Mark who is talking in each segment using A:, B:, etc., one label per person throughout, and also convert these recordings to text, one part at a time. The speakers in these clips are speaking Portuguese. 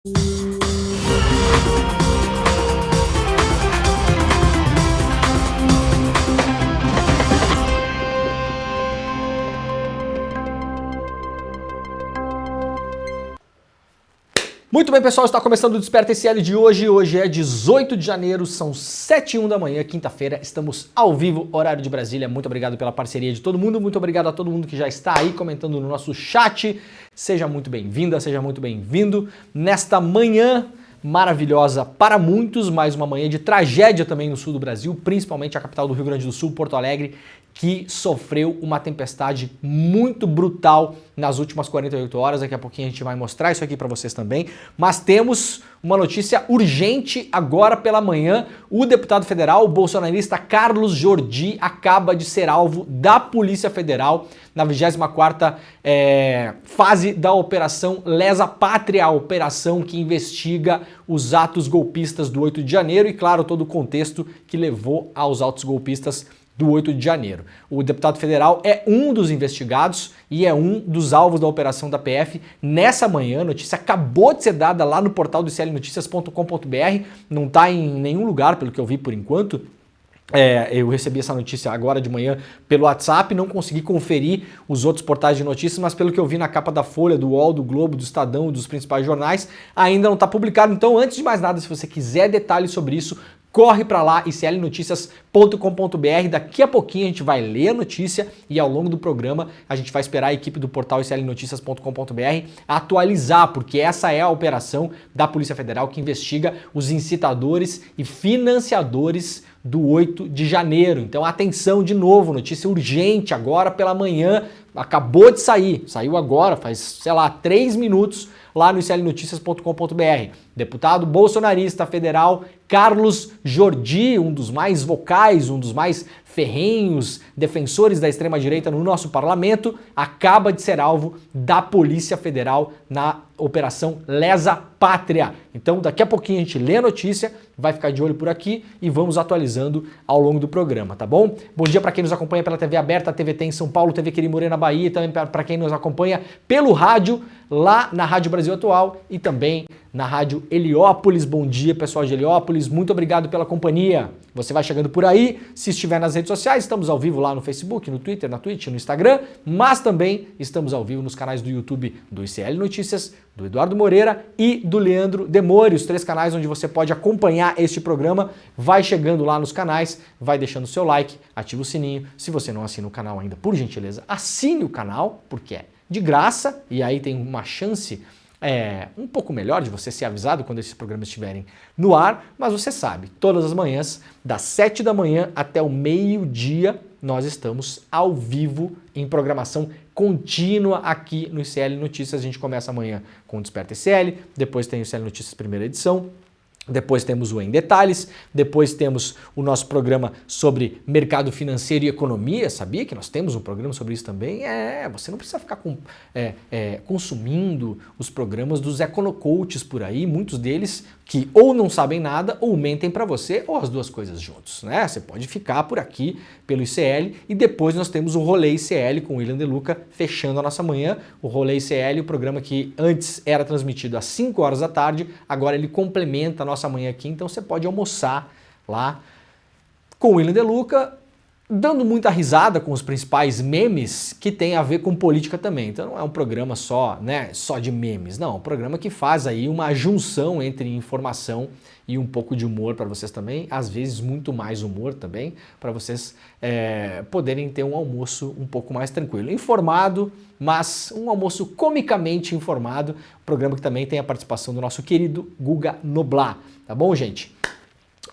A: Muito bem, pessoal, está começando o Desperta ICL de hoje. Hoje é 18 de janeiro, são 7h01 da manhã, quinta-feira. Estamos ao vivo, horário de Brasília. Muito obrigado pela parceria de todo mundo. Muito obrigado a todo mundo que já está aí comentando no nosso chat. Seja muito bem-vinda, seja muito bem-vindo. Nesta manhã maravilhosa para muitos, mais uma manhã de tragédia também no sul do Brasil, principalmente a capital do Rio Grande do Sul, Porto Alegre, que sofreu uma tempestade muito brutal nas últimas 48 horas. Daqui a pouquinho a gente vai mostrar isso aqui para vocês também. Mas temos uma notícia urgente agora pela manhã. O deputado federal, o bolsonarista Carlos Jordi, acaba de ser alvo da Polícia Federal na 24ª fase da Operação Lesa Pátria, a operação que investiga os atos golpistas do 8 de janeiro e, claro, todo o contexto que levou aos atos golpistas do 8 de janeiro. O deputado federal é um dos investigados e é um dos alvos da operação da PF. Nessa manhã, a notícia acabou de ser dada lá no portal do iclnoticias.com.br, não está em nenhum lugar, pelo que eu vi por enquanto. Eu recebi essa notícia agora de manhã pelo WhatsApp, não consegui conferir os outros portais de notícias, mas pelo que eu vi na capa da Folha, do UOL, do Globo, do Estadão, dos principais jornais, ainda não está publicado. Então, antes de mais nada, se você quiser detalhes sobre isso, corre para lá, iclnoticias.com.br. Daqui a pouquinho a gente vai ler a notícia e ao longo do programa a gente vai esperar a equipe do portal iclnoticias.com.br atualizar, porque essa é a operação da Polícia Federal que investiga os incitadores e financiadores do 8 de janeiro. Então atenção de novo, notícia urgente agora pela manhã, acabou de sair, saiu agora, faz, sei lá, 3 minutos lá no iclnoticias.com.br. Deputado bolsonarista federal Carlos Jordi, um dos mais vocais, um dos mais ferrenhos defensores da extrema-direita no nosso parlamento, acaba de ser alvo da Polícia Federal na Operação Lesa Pátria. Então, daqui a pouquinho a gente lê a notícia, vai ficar de olho por aqui e vamos atualizando ao longo do programa, tá bom? Bom dia para quem nos acompanha pela TV aberta, TVT em São Paulo, TV Querimorê na Bahia, e também para quem nos acompanha pelo rádio, lá na Rádio Brasil Atual e também na Rádio Heliópolis. Bom dia, pessoal de Heliópolis, muito obrigado pela companhia. Você vai chegando por aí, se estiver nas redes sociais, estamos ao vivo lá no Facebook, no Twitter, na Twitch, no Instagram, mas também estamos ao vivo nos canais do YouTube do ICL Notícias, do Eduardo Moreira e do Leandro Demore, os 3 canais onde você pode acompanhar este programa. Vai chegando lá nos canais, vai deixando o seu like, ativa o sininho. Se você não assina o canal ainda, por gentileza, assine o canal, porque é de graça e aí tem uma chance um pouco melhor de você ser avisado quando esses programas estiverem no ar, mas você sabe, todas as manhãs, das 7 da manhã até o meio-dia, nós estamos ao vivo em programação contínua aqui no ICL Notícias. A gente começa amanhã com o Desperta ICL, depois tem o ICL Notícias primeira edição, depois temos o Em Detalhes, depois temos o nosso programa sobre mercado financeiro e economia. Sabia que nós temos um programa sobre isso também? Você não precisa ficar consumindo os programas dos econocoaches por aí, muitos deles que ou não sabem nada ou mentem para você, ou as duas coisas juntos, né? Você pode ficar por aqui pelo ICL e depois nós temos o Rolê ICL com o William De Luca fechando a nossa manhã. O Rolê ICL, o programa que antes era transmitido às 5 horas da tarde, agora ele complementa a nossa manhã aqui, então você pode almoçar lá com o William De Luca, dando muita risada com os principais memes que tem a ver com política também. Então não é um programa só de memes, não, é um programa que faz aí uma junção entre informação e um pouco de humor para vocês também, às vezes muito mais humor também, para vocês poderem ter um almoço um pouco mais tranquilo, informado, mas um almoço comicamente informado, programa que também tem a participação do nosso querido Guga Noblar, tá bom, gente?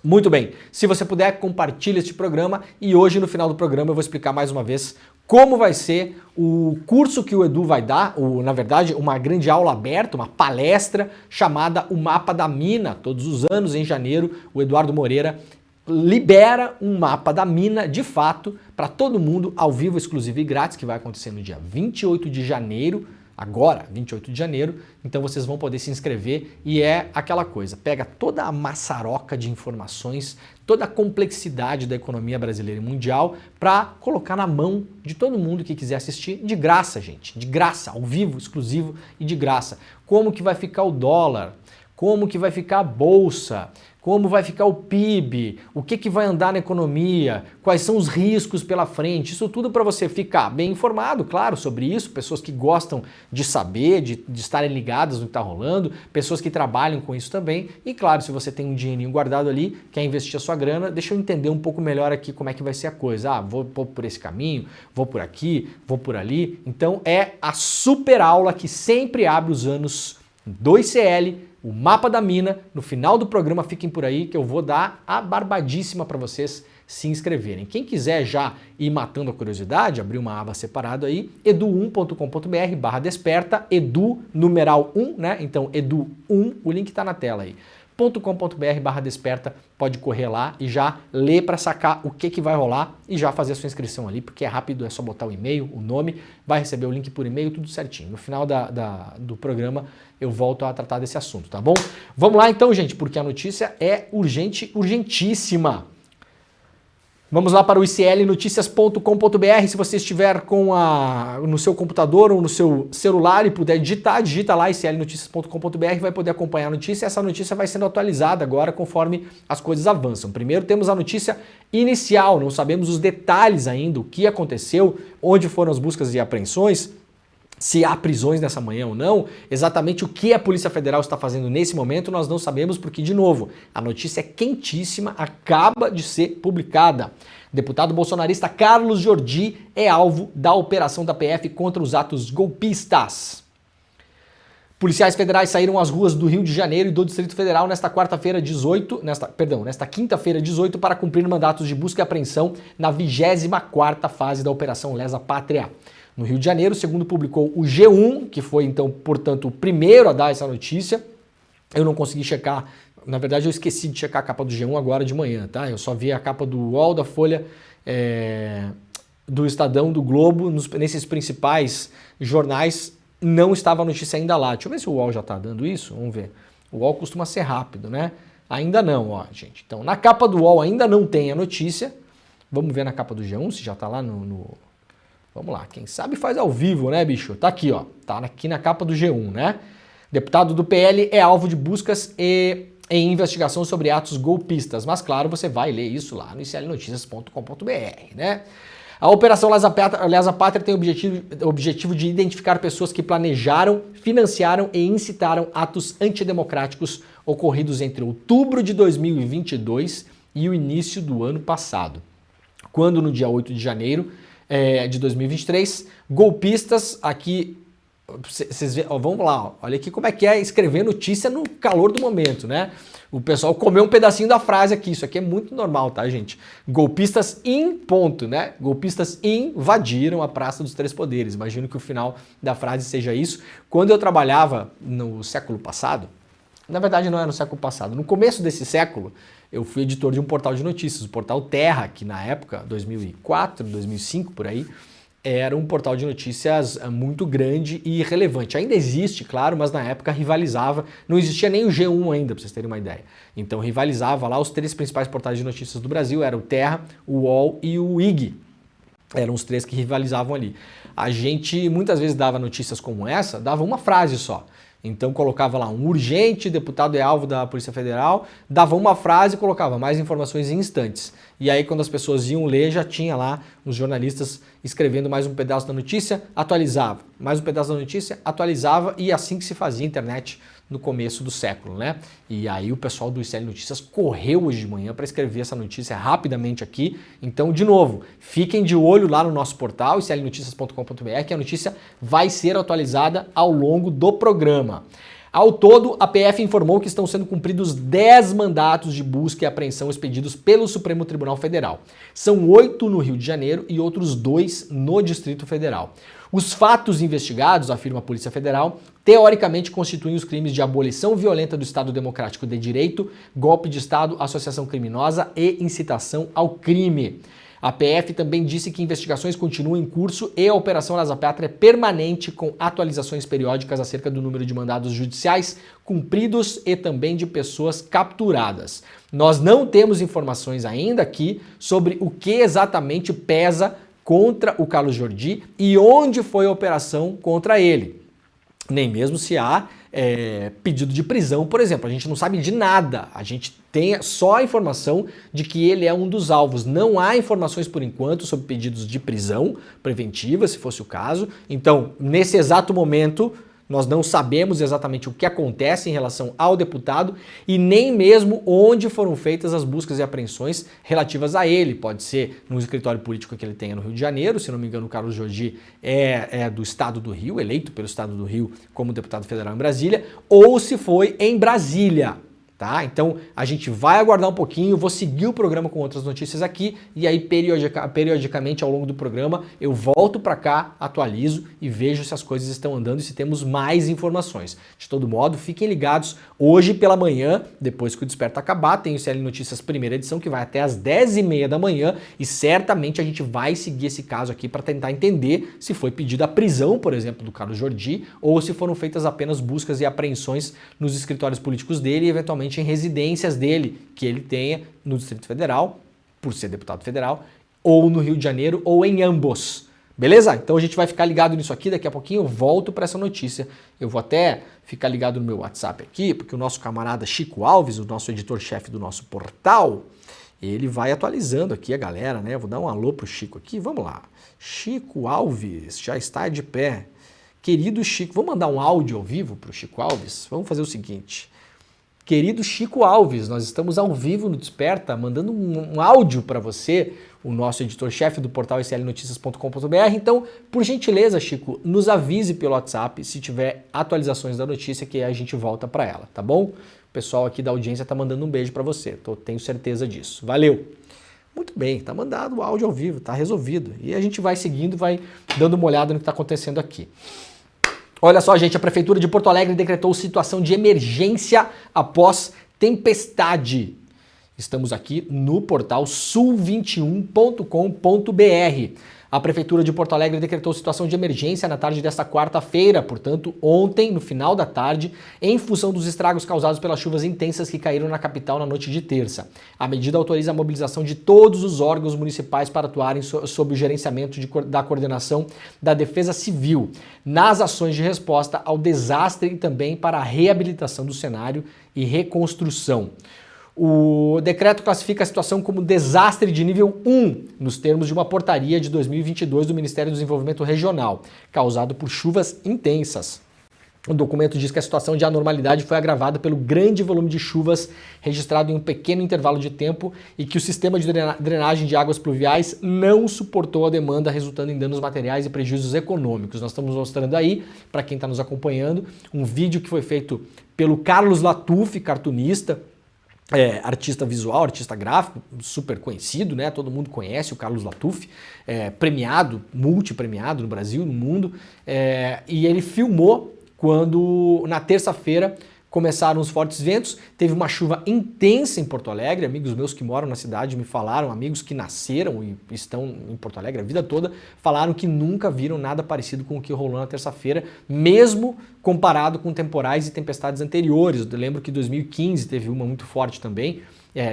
A: Muito bem, se você puder, compartilhe este programa e hoje no final do programa eu vou explicar mais uma vez como vai ser o curso que o Edu vai dar, na verdade uma grande aula aberta, uma palestra chamada O Mapa da Mina. Todos os anos em janeiro o Eduardo Moreira libera um mapa da mina de fato para todo mundo ao vivo, exclusivo e grátis, que vai acontecer no dia 28 de janeiro, agora, 28 de janeiro, então vocês vão poder se inscrever e é aquela coisa, pega toda a maçaroca de informações, toda a complexidade da economia brasileira e mundial para colocar na mão de todo mundo que quiser assistir de graça, gente, de graça, ao vivo, exclusivo e de graça. Como que vai ficar o dólar? como que vai ficar a bolsa, como vai ficar o PIB, o que vai andar na economia, quais são os riscos pela frente, isso tudo para você ficar bem informado, claro, sobre isso, pessoas que gostam de saber, de estarem ligadas no que está rolando, pessoas que trabalham com isso também, e claro, se você tem um dinheirinho guardado ali, quer investir a sua grana, deixa eu entender um pouco melhor aqui como é que vai ser a coisa, vou por esse caminho, vou por aqui, vou por ali, então é a super aula que sempre abre os anos do ICL, o mapa da mina. No final do programa, fiquem por aí que eu vou dar a barbadíssima para vocês se inscreverem. Quem quiser já ir matando a curiosidade, abrir uma aba separada aí, edu1.com.br/desperta, edu numeral 1, né? Então edu1, o link tá na tela aí. .com.br/desperta, pode correr lá e já ler para sacar o que vai rolar e já fazer a sua inscrição ali, porque é rápido, é só botar o e-mail, o nome, vai receber o link por e-mail, tudo certinho. No final do programa eu volto a tratar desse assunto, tá bom? Vamos lá então, gente, porque a notícia é urgente, urgentíssima. Vamos lá para o iclnoticias.com.br. Se você estiver no seu computador ou no seu celular e puder digitar, digita lá iclnoticias.com.br, vai poder acompanhar a notícia. Essa notícia vai sendo atualizada agora conforme as coisas avançam. Primeiro temos a notícia inicial, não sabemos os detalhes ainda, o que aconteceu, onde foram as buscas e apreensões, se há prisões nessa manhã ou não, exatamente o que a Polícia Federal está fazendo nesse momento, nós não sabemos porque, de novo, a notícia é quentíssima, acaba de ser publicada. Deputado bolsonarista Carlos Jordi é alvo da operação da PF contra os atos golpistas. Policiais federais saíram às ruas do Rio de Janeiro e do Distrito Federal nesta quinta-feira 18 para cumprir mandatos de busca e apreensão na 24ª fase da Operação Lesa Pátria. No Rio de Janeiro, segundo publicou o G1, que foi então, portanto, o primeiro a dar essa notícia. Eu não consegui checar, na verdade eu esqueci de checar a capa do G1 agora de manhã, tá? Eu só vi a capa do UOL, da Folha, do Estadão, do Globo, nesses principais jornais, não estava a notícia ainda lá. Deixa eu ver se o UOL já está dando isso, vamos ver. O UOL costuma ser rápido, né? Ainda não, ó, gente. Então, na capa do UOL ainda não tem a notícia. Vamos ver na capa do G1 se já está lá no... Vamos lá, quem sabe faz ao vivo, né, bicho? Tá aqui, ó. Tá aqui na capa do G1, né? Deputado do PL é alvo de buscas em investigação sobre atos golpistas. Mas, claro, você vai ler isso lá no iclnoticias.com.br, né? A Operação Lesa Pátria tem o objetivo de identificar pessoas que planejaram, financiaram e incitaram atos antidemocráticos ocorridos entre outubro de 2022 e o início do ano passado, quando no dia 8 de janeiro de 2023, golpistas aqui, vocês vamos lá, ó, olha aqui como é que é escrever notícia no calor do momento, né? O pessoal comeu um pedacinho da frase aqui, isso aqui é muito normal, tá, gente? Golpistas né? Golpistas invadiram a Praça dos Três Poderes, imagino que o final da frase seja isso. Quando eu trabalhava no século passado, na verdade não era no século passado, no começo desse século, eu fui editor de um portal de notícias, o portal Terra, que na época, 2004, 2005, por aí, era um portal de notícias muito grande e relevante. Ainda existe, claro, mas na época rivalizava, não existia nem o G1 ainda, para vocês terem uma ideia. Então rivalizava lá os três principais portais de notícias do Brasil, era o Terra, o UOL e o IG. Eram os três que rivalizavam ali. A gente muitas vezes dava notícias como essa, dava uma frase só. Então colocava lá um urgente, deputado é alvo da Polícia Federal, dava uma frase e colocava mais informações em instantes. E aí quando as pessoas iam ler, já tinha lá os jornalistas escrevendo mais um pedaço da notícia, atualizava. Mais um pedaço da notícia, atualizava, e assim que se fazia a internet no começo do século, né? E aí o pessoal do ICL Notícias correu hoje de manhã para escrever essa notícia rapidamente aqui. Então, de novo, fiquem de olho lá no nosso portal, iclnoticias.com.br, que a notícia vai ser atualizada ao longo do programa. Ao todo, a PF informou que estão sendo cumpridos 10 mandatos de busca e apreensão expedidos pelo Supremo Tribunal Federal. São 8 no Rio de Janeiro e outros 2 no Distrito Federal. Os fatos investigados, afirma a Polícia Federal, teoricamente constituem os crimes de abolição violenta do Estado Democrático de Direito, golpe de Estado, associação criminosa e incitação ao crime. A PF também disse que investigações continuam em curso e a Operação Lesa Pátria é permanente, com atualizações periódicas acerca do número de mandados judiciais cumpridos e também de pessoas capturadas. Nós não temos informações ainda aqui sobre o que exatamente pesa contra o Carlos Jordi e onde foi a operação contra ele. Nem mesmo se há pedido de prisão, por exemplo. A gente não sabe de nada, a gente tem só a informação de que ele é um dos alvos. Não há informações por enquanto sobre pedidos de prisão preventiva, se fosse o caso. Então, nesse exato momento, nós não sabemos exatamente o que acontece em relação ao deputado e nem mesmo onde foram feitas as buscas e apreensões relativas a ele. Pode ser no escritório político que ele tenha no Rio de Janeiro, se não me engano o Carlos Jordi é do estado do Rio, eleito pelo estado do Rio como deputado federal em Brasília, ou se foi em Brasília. Tá? Então a gente vai aguardar um pouquinho, vou seguir o programa com outras notícias aqui e aí periodicamente ao longo do programa eu volto para cá, atualizo e vejo se as coisas estão andando e se temos mais informações. De todo modo, fiquem ligados, hoje pela manhã, depois que o Desperta acabar, tem o CL Notícias primeira edição que vai até às 10h30 da manhã e certamente a gente vai seguir esse caso aqui para tentar entender se foi pedida a prisão, por exemplo, do Carlos Jordi ou se foram feitas apenas buscas e apreensões nos escritórios políticos dele e eventualmente em residências dele, que ele tenha no Distrito Federal, por ser deputado federal, ou no Rio de Janeiro, ou em ambos. Beleza? Então a gente vai ficar ligado nisso aqui, daqui a pouquinho eu volto para essa notícia. Eu vou até ficar ligado no meu WhatsApp aqui, porque o nosso camarada Chico Alves, o nosso editor-chefe do nosso portal, ele vai atualizando aqui a galera, né? Vou dar um alô pro Chico aqui, vamos lá. Chico Alves já está de pé. Querido Chico, vamos mandar um áudio ao vivo pro Chico Alves? Vamos fazer o seguinte... Querido Chico Alves, nós estamos ao vivo no Desperta, mandando um áudio para você, o nosso editor-chefe do portal slnoticias.com.br. Então, por gentileza, Chico, nos avise pelo WhatsApp se tiver atualizações da notícia que a gente volta para ela, tá bom? O pessoal aqui da audiência tá mandando um beijo para você, tenho certeza disso. Valeu! Muito bem, tá mandado o áudio ao vivo, tá resolvido. E a gente vai seguindo, vai dando uma olhada no que está acontecendo aqui. Olha só, gente, a Prefeitura de Porto Alegre decretou situação de emergência após tempestade. Estamos aqui no portal sul21.com.br. A Prefeitura de Porto Alegre decretou situação de emergência na tarde desta quarta-feira, portanto, ontem, no final da tarde, em função dos estragos causados pelas chuvas intensas que caíram na capital na noite de terça. A medida autoriza a mobilização de todos os órgãos municipais para atuarem sob o gerenciamento da coordenação da Defesa Civil, nas ações de resposta ao desastre e também para a reabilitação do cenário e reconstrução. O decreto classifica a situação como desastre de nível 1, nos termos de uma portaria de 2022 do Ministério do Desenvolvimento Regional, causado por chuvas intensas. O documento diz que a situação de anormalidade foi agravada pelo grande volume de chuvas registrado em um pequeno intervalo de tempo e que o sistema de drenagem de águas pluviais não suportou a demanda, resultando em danos materiais e prejuízos econômicos. Nós estamos mostrando aí, para quem está nos acompanhando, um vídeo que foi feito pelo Carlos Latuf, cartunista, artista visual, artista gráfico, super conhecido, né? Todo mundo conhece o Carlos Latuf, premiado, multipremiado no Brasil, no mundo, e ele filmou quando na terça-feira começaram os fortes ventos, teve uma chuva intensa em Porto Alegre, amigos meus que moram na cidade me falaram, amigos que nasceram e estão em Porto Alegre a vida toda, falaram que nunca viram nada parecido com o que rolou na terça-feira, mesmo comparado com temporais e tempestades anteriores. Eu lembro que em 2015 teve uma muito forte também,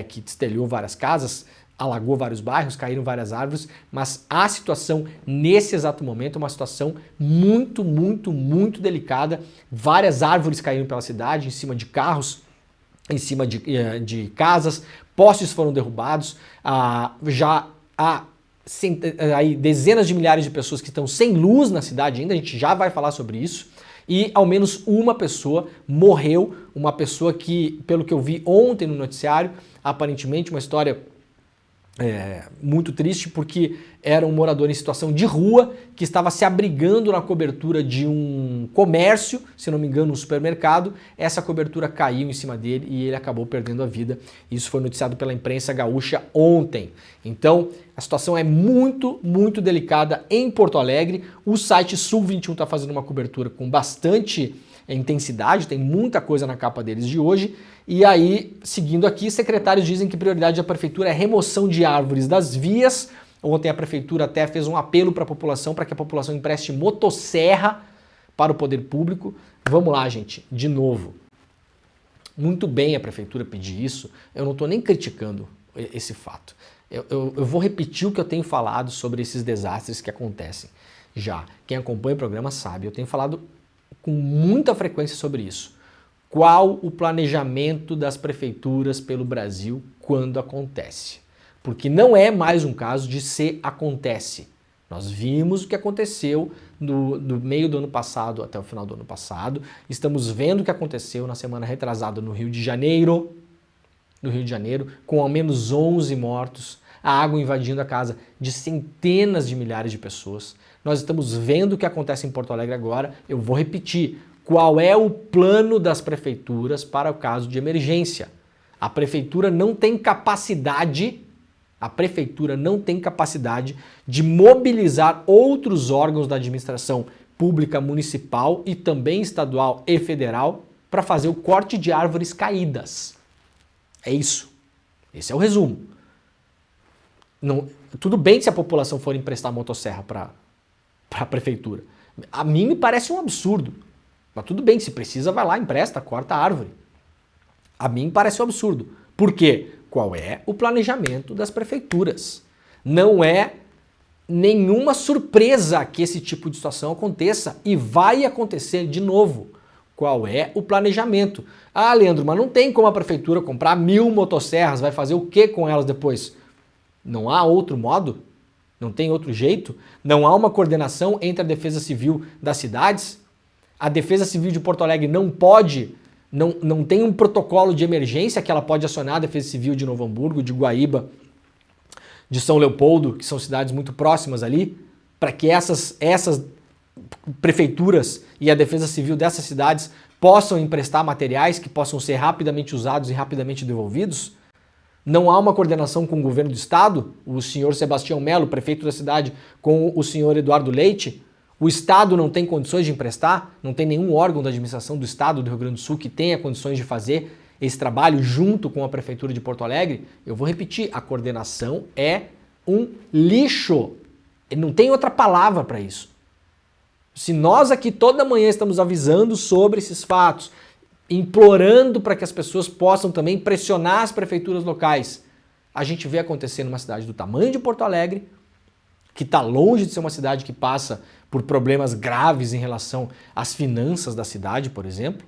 A: que destelhou várias casas, alagou vários bairros, caíram várias árvores, mas a situação nesse exato momento é uma situação muito, muito, muito delicada. Várias árvores caíram pela cidade, em cima de carros, em cima de casas, postes foram derrubados, já há aí dezenas de milhares de pessoas que estão sem luz na cidade ainda, a gente já vai falar sobre isso, e ao menos uma pessoa morreu, uma pessoa que, pelo que eu vi ontem no noticiário, aparentemente uma história muito triste, porque era um morador em situação de rua que estava se abrigando na cobertura de um comércio, se não me engano um supermercado. Essa cobertura caiu em cima dele e ele acabou perdendo a vida. Isso foi noticiado pela imprensa gaúcha ontem. Então a situação é muito, muito delicada em Porto Alegre. O site Sul 21 está fazendo uma cobertura com bastante intensidade, tem muita coisa na capa deles de hoje. E aí, seguindo aqui, secretários dizem que prioridade da prefeitura é remoção de árvores das vias. Ontem a prefeitura até fez um apelo para a população, para que a população empreste motosserra para o poder público. Vamos lá, gente, de novo. Muito bem a prefeitura pedir isso, eu não estou nem criticando esse fato. Eu vou repetir o que eu tenho falado sobre esses desastres que acontecem já. Quem acompanha o programa sabe, eu tenho falado com muita frequência sobre isso. Qual o planejamento das prefeituras pelo Brasil quando acontece? Porque não é mais um caso de se acontece. Nós vimos o que aconteceu do meio do ano passado até o final do ano passado. Estamos vendo o que aconteceu na semana retrasada no Rio de Janeiro. No Rio de Janeiro, com ao menos 11 mortos, a água invadindo a casa de centenas de milhares de pessoas. Nós estamos vendo o que acontece em Porto Alegre agora. Eu vou repetir. Qual é o plano das prefeituras para o caso de emergência? A prefeitura não tem capacidade de mobilizar outros órgãos da administração pública municipal e também estadual e federal para fazer o corte de árvores caídas. É isso. Esse é o resumo. Não, tudo bem se a população for emprestar motosserra para a prefeitura. A mim me parece um absurdo. Mas tudo bem, se precisa, vai lá, empresta, corta a árvore. A mim parece um absurdo. Por quê? Qual é o planejamento das prefeituras? Não é nenhuma surpresa que esse tipo de situação aconteça e vai acontecer de novo. Qual é o planejamento? Ah, Leandro, mas não tem como a prefeitura comprar 1000 motosserras, vai fazer o que com elas depois? Não há outro modo? Não tem outro jeito? Não há uma coordenação entre a Defesa Civil das cidades? A Defesa Civil de Porto Alegre não tem um protocolo de emergência que ela pode acionar a Defesa Civil de Novo Hamburgo, de Guaíba, de São Leopoldo, que são cidades muito próximas ali, para que essas prefeituras e a Defesa Civil dessas cidades possam emprestar materiais que possam ser rapidamente usados e rapidamente devolvidos? Não há uma coordenação com o governo do estado? O senhor Sebastião Melo, prefeito da cidade, com o senhor Eduardo Leite? O estado não tem condições de emprestar? Não tem nenhum órgão da administração do estado do Rio Grande do Sul que tenha condições de fazer esse trabalho junto com a prefeitura de Porto Alegre? Eu vou repetir, a coordenação é um lixo. Não tem outra palavra para isso. Se nós aqui toda manhã estamos avisando sobre esses fatos, implorando para que as pessoas possam também pressionar as prefeituras locais, a gente vê acontecer numa cidade do tamanho de Porto Alegre, que está longe de ser uma cidade que passa por problemas graves em relação às finanças da cidade, por exemplo,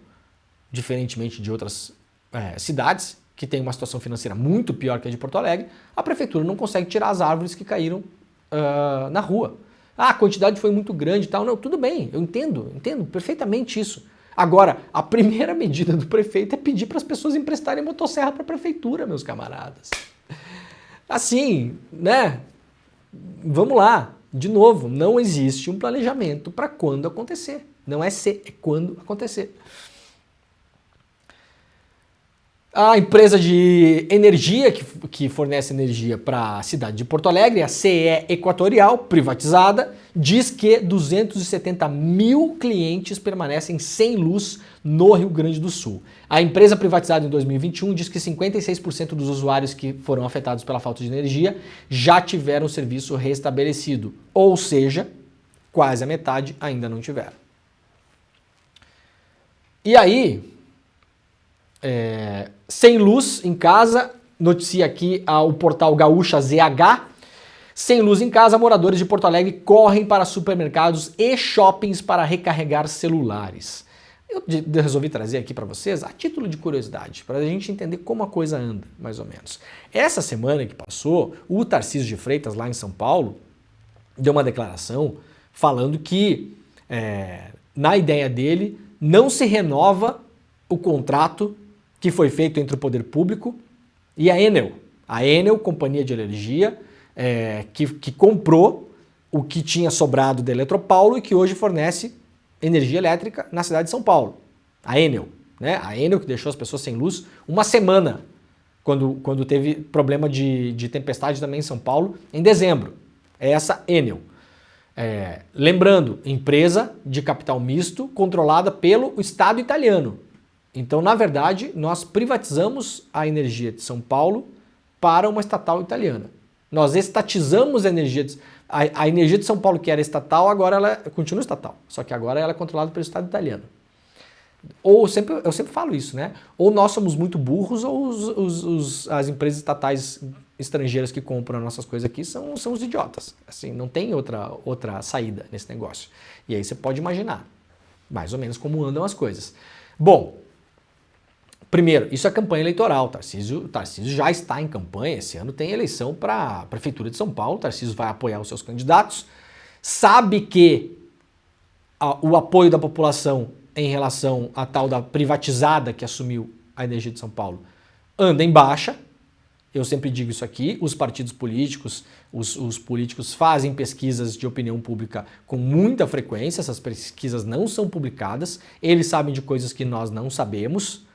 A: diferentemente de outras cidades que têm uma situação financeira muito pior que a de Porto Alegre, a prefeitura não consegue tirar as árvores que caíram na rua. Ah, a quantidade foi muito grande e tal. Não, tudo bem, eu entendo perfeitamente isso. Agora, a primeira medida do prefeito é pedir para as pessoas emprestarem motosserra para a prefeitura, meus camaradas. Assim, né? Vamos lá. De novo, não existe um planejamento para quando acontecer. Não é se, é quando acontecer. A empresa de energia que fornece energia para a cidade de Porto Alegre, a CE Equatorial, privatizada, diz que 270 mil clientes permanecem sem luz no Rio Grande do Sul. A empresa privatizada em 2021 diz que 56% dos usuários que foram afetados pela falta de energia já tiveram o serviço restabelecido. Ou seja, quase a metade ainda não tiveram. E aí... sem luz em casa, noticia aqui o portal Gaúcha ZH, sem luz em casa, moradores de Porto Alegre correm para supermercados e shoppings para recarregar celulares. Eu resolvi trazer aqui para vocês a título de curiosidade, para a gente entender como a coisa anda, mais ou menos. Essa semana que passou, o Tarcísio de Freitas, lá em São Paulo, deu uma declaração falando que, na ideia dele, não se renova o contrato que foi feito entre o poder público e a Enel. A Enel, companhia de energia, que comprou o que tinha sobrado da Eletropaulo e que hoje fornece energia elétrica na cidade de São Paulo. A Enel, né? A Enel que deixou as pessoas sem luz uma semana, quando teve problema de tempestade também em São Paulo, em dezembro. É essa Enel. Lembrando, empresa de capital misto controlada pelo Estado italiano. Então, na verdade, nós privatizamos a energia de São Paulo para uma estatal italiana. Nós estatizamos a energia a energia de São Paulo, que era estatal, agora ela continua estatal, só que agora ela é controlada pelo Estado italiano. Eu sempre falo isso, né? Ou nós somos muito burros, ou as empresas estatais estrangeiras que compram nossas coisas aqui são os idiotas. Assim, não tem outra saída nesse negócio. E aí você pode imaginar. Mais ou menos como andam as coisas. Bom, primeiro, isso é campanha eleitoral. Tarcísio já está em campanha. Esse ano tem eleição para a Prefeitura de São Paulo. Tarcísio vai apoiar os seus candidatos. Sabe que o apoio da população em relação à tal da privatizada que assumiu a energia de São Paulo anda em baixa. Eu sempre digo isso aqui. Os partidos políticos, os políticos fazem pesquisas de opinião pública com muita frequência. Essas pesquisas não são publicadas. Eles sabem de coisas que nós não sabemos.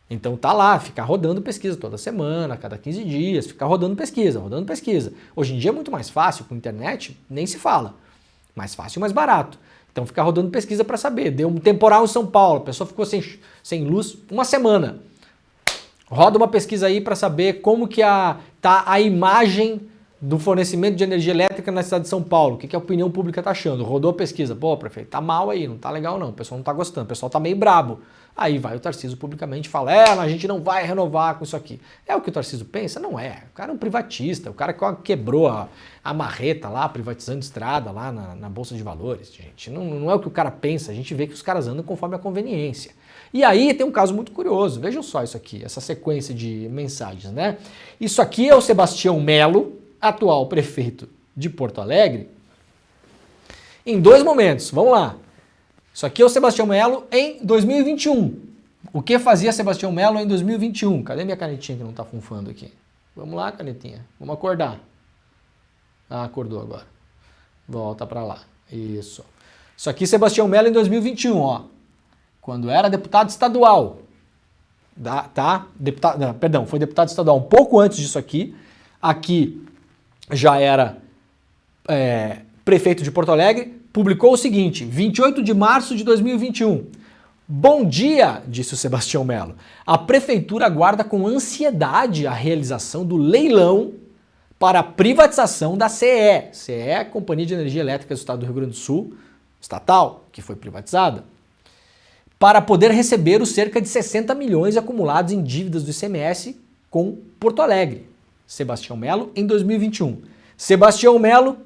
A: Então tá lá, ficar rodando pesquisa toda semana, cada 15 dias, ficar rodando pesquisa, rodando pesquisa. Hoje em dia é muito mais fácil, com internet nem se fala. Mais fácil e mais barato. Então ficar rodando pesquisa para saber. Deu um temporal em São Paulo, a pessoa ficou sem luz uma semana. Roda uma pesquisa aí para saber como que tá a imagem do fornecimento de energia elétrica na cidade de São Paulo. O que a opinião pública tá achando? Rodou a pesquisa. Pô, prefeito, tá mal aí, não tá legal não. O pessoal não tá gostando, o pessoal tá meio brabo. Aí vai o Tarcísio publicamente fala, a gente não vai renovar com isso aqui. É o que o Tarcísio pensa? Não é. O cara é um privatista, o cara quebrou a marreta lá, privatizando estrada lá na Bolsa de Valores, gente. Não é o que o cara pensa, a gente vê que os caras andam conforme a conveniência. E aí tem um caso muito curioso, vejam só isso aqui, essa sequência de mensagens, né? Isso aqui é o Sebastião Melo, atual prefeito de Porto Alegre, em dois momentos, vamos lá. Isso aqui é o Sebastião Melo em 2021. O que fazia Sebastião Melo em 2021? Cadê minha canetinha que não tá funfando aqui? Vamos lá, canetinha. Vamos acordar. Ah, acordou agora. Volta para lá. Isso. Isso aqui Sebastião Melo em 2021, ó. Quando era deputado estadual. Tá? Foi deputado estadual um pouco antes disso aqui. Aqui já era prefeito de Porto Alegre. Publicou o seguinte, 28 de março de 2021. Bom dia, disse o Sebastião Melo. A prefeitura aguarda com ansiedade a realização do leilão para a privatização da CE. CE é a Companhia de Energia Elétrica do Estado do Rio Grande do Sul, estatal, que foi privatizada, para poder receber os cerca de 60 milhões acumulados em dívidas do ICMS com Porto Alegre. Sebastião Melo em 2021. Sebastião Melo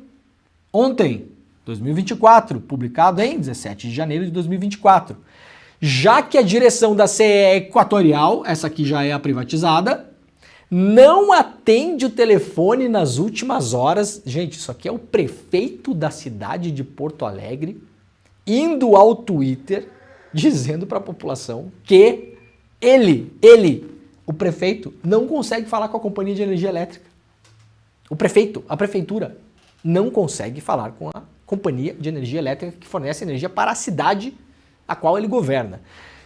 A: ontem, 2024, publicado em 17 de janeiro de 2024. Já que a direção da CE Equatorial, essa aqui já é a privatizada, não atende o telefone nas últimas horas. Gente, isso aqui é o prefeito da cidade de Porto Alegre indo ao Twitter dizendo para a população que o prefeito, não consegue falar com a companhia de energia elétrica. O prefeito, a prefeitura, não consegue falar com a companhia de energia elétrica que fornece energia para a cidade a qual ele governa.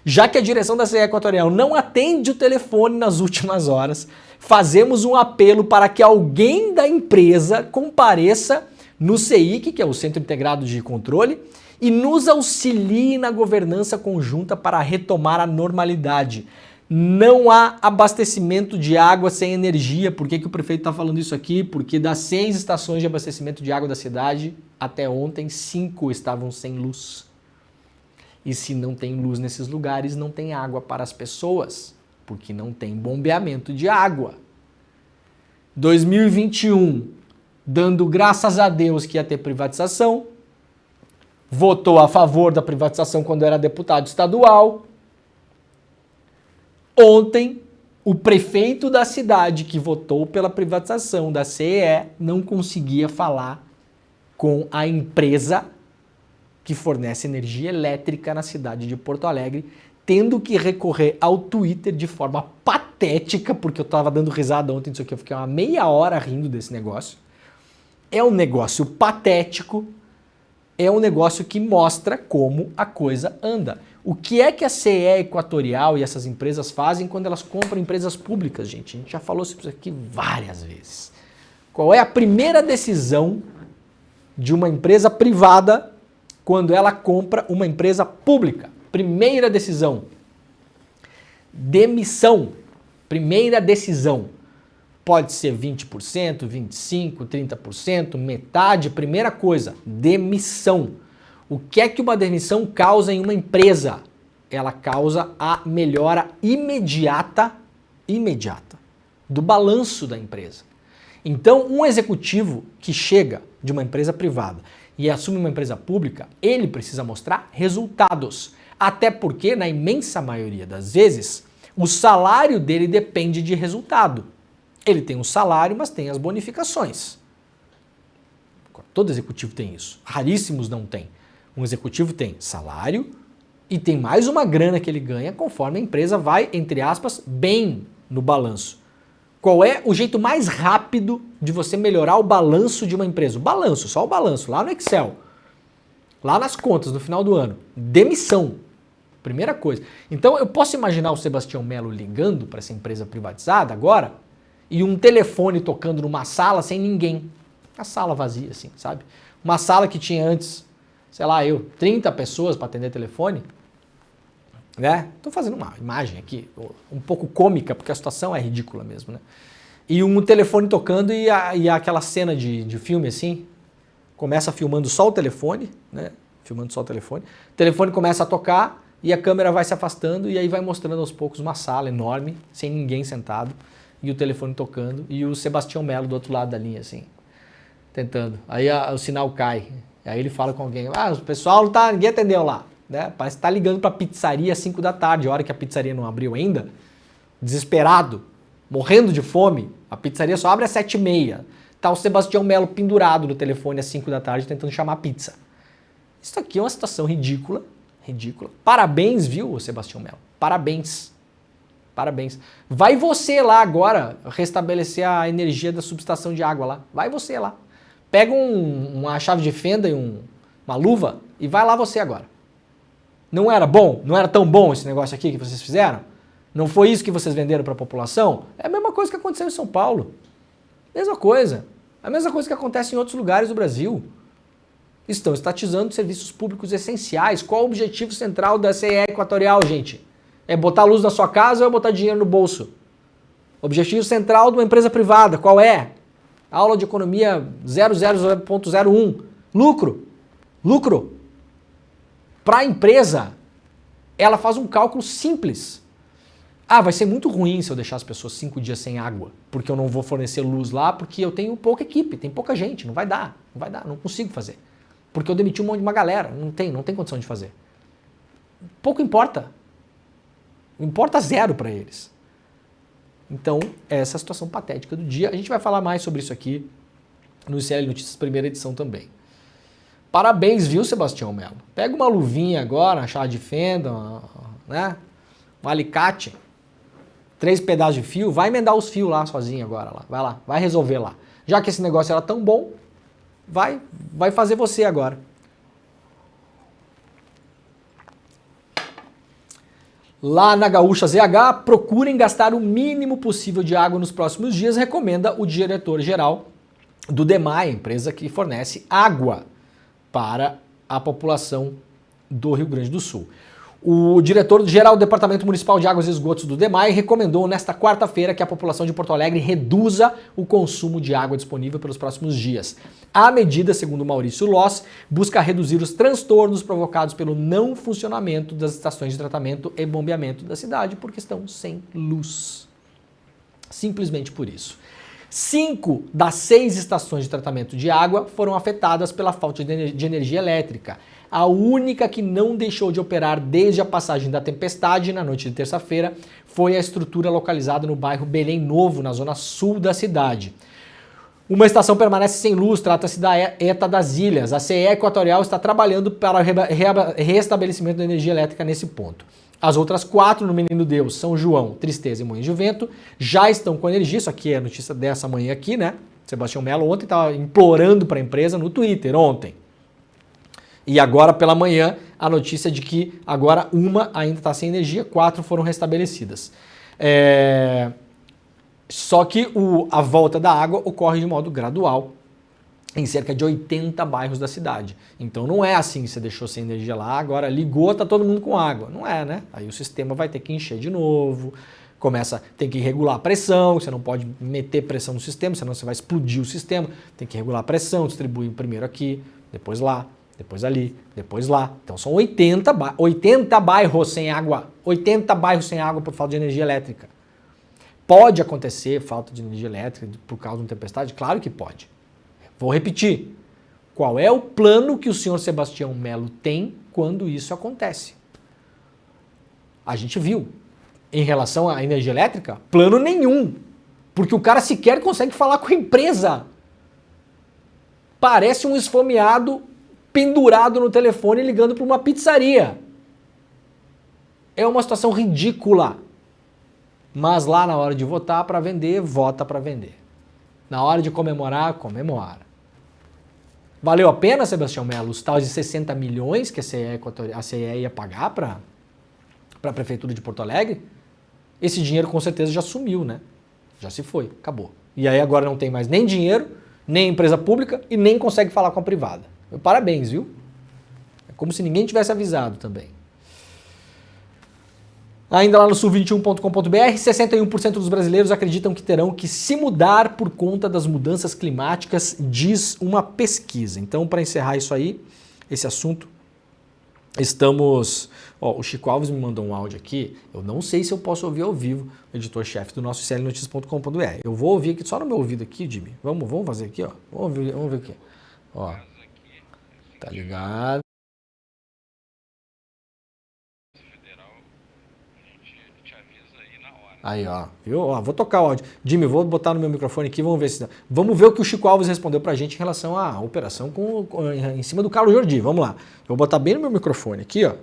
A: Já que a direção da CE Equatorial não atende o telefone nas últimas horas, fazemos um apelo para que alguém da empresa compareça no CEIC, que é o Centro Integrado de Controle, e nos auxilie na governança conjunta para retomar a normalidade. Não há abastecimento de água sem energia. Por que o prefeito está falando isso aqui? Porque das 6 estações de abastecimento de água da cidade, até ontem, 5 estavam sem luz. E se não tem luz nesses lugares, não tem água para as pessoas, porque não tem bombeamento de água. 2021, dando graças a Deus que ia ter privatização, votou a favor da privatização quando era deputado estadual. Ontem, o prefeito da cidade que votou pela privatização da CE não conseguia falar com a empresa que fornece energia elétrica na cidade de Porto Alegre, tendo que recorrer ao Twitter de forma patética, porque eu estava dando risada ontem disso aqui, eu fiquei uma meia hora rindo desse negócio. É um negócio patético, é um negócio que mostra como a coisa anda. O que é que a CE Equatorial e essas empresas fazem quando elas compram empresas públicas, gente? A gente já falou sobre isso aqui várias vezes. Qual é a primeira decisão de uma empresa privada quando ela compra uma empresa pública? Primeira decisão. Demissão. Primeira decisão. Pode ser 20%, 25%, 30%, metade. Primeira coisa, demissão. O que é que uma demissão causa em uma empresa? Ela causa a melhora imediata do balanço da empresa. Então, um executivo que chega de uma empresa privada e assume uma empresa pública, ele precisa mostrar resultados. Até porque, na imensa maioria das vezes, o salário dele depende de resultado. Ele tem um salário, mas tem as bonificações. Todo executivo tem isso. Raríssimos não tem. Um executivo tem salário e tem mais uma grana que ele ganha conforme a empresa vai, entre aspas, bem no balanço. Qual é o jeito mais rápido de você melhorar o balanço de uma empresa? O balanço, só o balanço, lá no Excel. Lá nas contas, no final do ano. Demissão. Primeira coisa. Então eu posso imaginar o Sebastião Melo ligando para essa empresa privatizada agora e um telefone tocando numa sala sem ninguém. A sala vazia, assim, sabe? Uma sala que tinha antes, sei lá, 30 pessoas para atender telefone. Né? Tô fazendo uma imagem aqui, um pouco cômica, porque a situação é ridícula mesmo, né? E um telefone tocando e aquela cena de filme assim, começa filmando só o telefone, né? Filmando só o telefone começa a tocar e a câmera vai se afastando e aí vai mostrando aos poucos uma sala enorme, sem ninguém sentado, e o telefone tocando e o Sebastião Melo do outro lado da linha, assim, tentando. Aí o sinal cai, aí ele fala com alguém, o pessoal não tá, ninguém atendeu lá. Né? Parece que tá ligando para a pizzaria às 5 da tarde, a hora que a pizzaria não abriu ainda, desesperado, morrendo de fome, a pizzaria só abre às 7h30. Tá o Sebastião Melo pendurado no telefone às 5 da tarde tentando chamar pizza. Isso aqui é uma situação ridícula, ridícula. Parabéns, viu, Sebastião Melo? Parabéns. Parabéns. Vai você lá agora restabelecer a energia da subestação de água lá. Vai você lá. Pega uma chave de fenda e uma luva e vai lá você agora. Não era bom? Não era tão bom esse negócio aqui que vocês fizeram? Não foi isso que vocês venderam para a população? É a mesma coisa que aconteceu em São Paulo. Mesma coisa. A mesma coisa que acontece em outros lugares do Brasil. Estão estatizando serviços públicos essenciais. Qual o objetivo central da CE Equatorial, gente? É botar luz na sua casa ou é botar dinheiro no bolso? Objetivo central de uma empresa privada, qual é? Aula de economia 000.01. Lucro. Lucro. Para a empresa, ela faz um cálculo simples. Vai ser muito ruim se eu deixar as pessoas 5 dias sem água, porque eu não vou fornecer luz lá, porque eu tenho pouca equipe, tem pouca gente, não vai dar, não consigo fazer. Porque eu demiti uma galera, não tem condição de fazer. Pouco importa. Importa zero para eles. Então, essa é a situação patética do dia. A gente vai falar mais sobre isso aqui no ICL Notícias, primeira edição também. Parabéns, viu, Sebastião Melo? Pega uma luvinha agora, uma chave de fenda, né? Um alicate, 3 pedaços de fio, vai emendar os fios lá sozinho agora. Vai resolver lá. Já que esse negócio era tão bom, vai fazer você agora. Lá na Gaúcha ZH, procurem gastar o mínimo possível de água nos próximos dias, recomenda o diretor-geral do DEMAI, empresa que fornece água para a população do Rio Grande do Sul. O diretor-geral do Departamento Municipal de Águas e Esgotos do DEMAI recomendou nesta quarta-feira que a população de Porto Alegre reduza o consumo de água disponível pelos próximos dias. A medida, segundo Maurício Loss, busca reduzir os transtornos provocados pelo não funcionamento das estações de tratamento e bombeamento da cidade porque estão sem luz. Simplesmente por isso. 5 das 6 estações de tratamento de água foram afetadas pela falta de energia elétrica. A única que não deixou de operar desde a passagem da tempestade na noite de terça-feira foi a estrutura localizada no bairro Belém Novo, na zona sul da cidade. Uma estação permanece sem luz, trata-se da ETA das Ilhas. A CE Equatorial está trabalhando para o restabelecimento da energia elétrica nesse ponto. As outras 4 no Menino Deus, São João, Tristeza e Moinhos de Vento já estão com energia. Isso aqui é a notícia dessa manhã aqui, né? Sebastião Melo ontem estava implorando para a empresa no Twitter, ontem. E agora pela manhã a notícia de que agora uma ainda está sem energia, 4 foram restabelecidas. Só que a volta da água ocorre de modo gradual em cerca de 80 bairros da cidade. Então não é assim, você deixou sem energia lá, agora ligou, tá todo mundo com água. Não é, né? Aí o sistema vai ter que encher de novo, tem que regular a pressão, você não pode meter pressão no sistema, senão você vai explodir o sistema. Tem que regular a pressão, distribuir primeiro aqui, depois lá, depois ali, depois lá. Então são 80 bairros sem água. 80 bairros sem água por falta de energia elétrica. Pode acontecer falta de energia elétrica por causa de uma tempestade? Claro que pode. Vou repetir. qual é o plano que o senhor Sebastião Melo tem quando isso acontece. A gente viu. Em relação à energia elétrica, plano nenhum. Porque o cara sequer consegue falar com a empresa. Parece um esfomeado pendurado no telefone ligando para uma pizzaria. É uma situação ridícula. Mas lá na hora de votar para vender, vota para vender. Na hora de comemorar, comemora. Valeu a pena, Sebastião Melo, os tais de 60 milhões que a CE ia pagar para a Prefeitura de Porto Alegre? Esse dinheiro com certeza já sumiu, né? Já se foi, acabou. E aí agora não tem mais nem dinheiro, nem empresa pública e nem consegue falar com a privada. Parabéns, viu? É como se ninguém tivesse avisado também. Ainda lá no sul21.com.br, 61% dos brasileiros acreditam que terão que se mudar por conta das mudanças climáticas, diz uma pesquisa. Então, para encerrar isso aí, esse assunto, estamos... Ó, o Chico Alves me mandou um áudio aqui, eu não sei se eu posso ouvir ao vivo, o editor-chefe do nosso clnoticias.com.br. Eu vou ouvir aqui, só no meu ouvido aqui, Jimmy. Vamos fazer aqui, ó. Vamos ver aqui. Ó, tá ligado? Aí, ó, viu? Ó, vou tocar o áudio. Jimmy, vou botar no meu microfone aqui, vamos ver se... Vamos ver o que o Chico Alves respondeu pra gente em relação à operação em cima do Carlos Jordi. Vamos lá. Eu vou botar bem no meu microfone aqui, ó.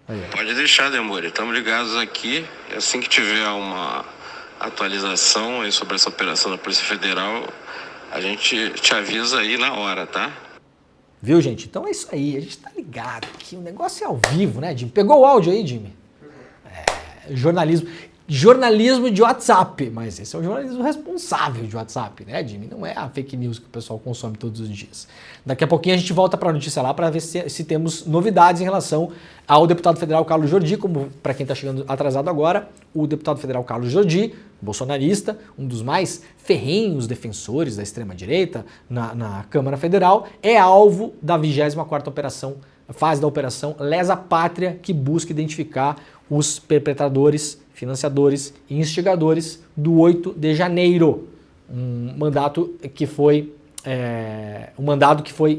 A: Aí, ó.
B: Pode deixar, Demore. Estamos ligados aqui. Assim que tiver uma atualização aí sobre essa operação da Polícia Federal, a gente te avisa aí na hora, tá?
A: Viu, gente? Então é isso aí. A gente tá ligado aqui. O negócio é ao vivo, né, Jimmy? Pegou o áudio aí, Jimmy? Jornalismo. Jornalismo de WhatsApp, mas esse é o jornalismo responsável de WhatsApp, né, Jimmy? Não é a fake news que o pessoal consome todos os dias. Daqui a pouquinho a gente volta para a notícia lá para ver se temos novidades em relação ao deputado federal Carlos Jordi, como para quem está chegando atrasado agora, o deputado federal Carlos Jordi, bolsonarista, um dos mais ferrenhos defensores da extrema-direita na Câmara Federal, é alvo da 24ª fase da operação Lesa Pátria, que busca identificar os perpetradores, financiadores e instigadores do 8 de janeiro, um mandado que foi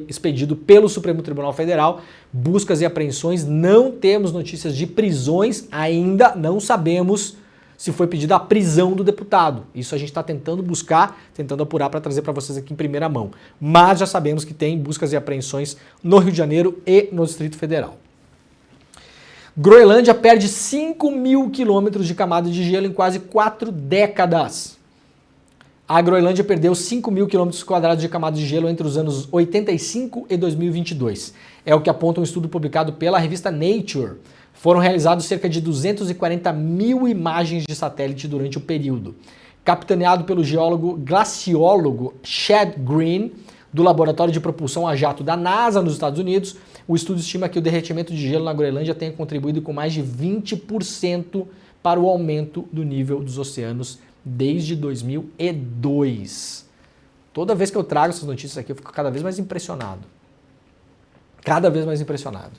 A: expedido pelo Supremo Tribunal Federal, buscas e apreensões, não temos notícias de prisões, ainda não sabemos se foi pedida a prisão do deputado. Isso a gente está tentando buscar, tentando apurar para trazer para vocês aqui em primeira mão. Mas já sabemos que tem buscas e apreensões no Rio de Janeiro e no Distrito Federal. Groenlândia perde 5.000 quilômetros de camada de gelo em quase 4 décadas. A Groenlândia perdeu 5.000 quilômetros quadrados de camada de gelo entre os anos 85 e 2022. É o que aponta um estudo publicado pela revista Nature. Foram realizados cerca de 240 mil imagens de satélite durante o período. Capitaneado pelo glaciólogo Chad Green, do Laboratório de Propulsão a Jato da NASA nos Estados Unidos, o estudo estima que o derretimento de gelo na Groenlândia tenha contribuído com mais de 20% para o aumento do nível dos oceanos desde 2002. Toda vez que eu trago essas notícias aqui, eu fico cada vez mais impressionado. Cada vez mais impressionado.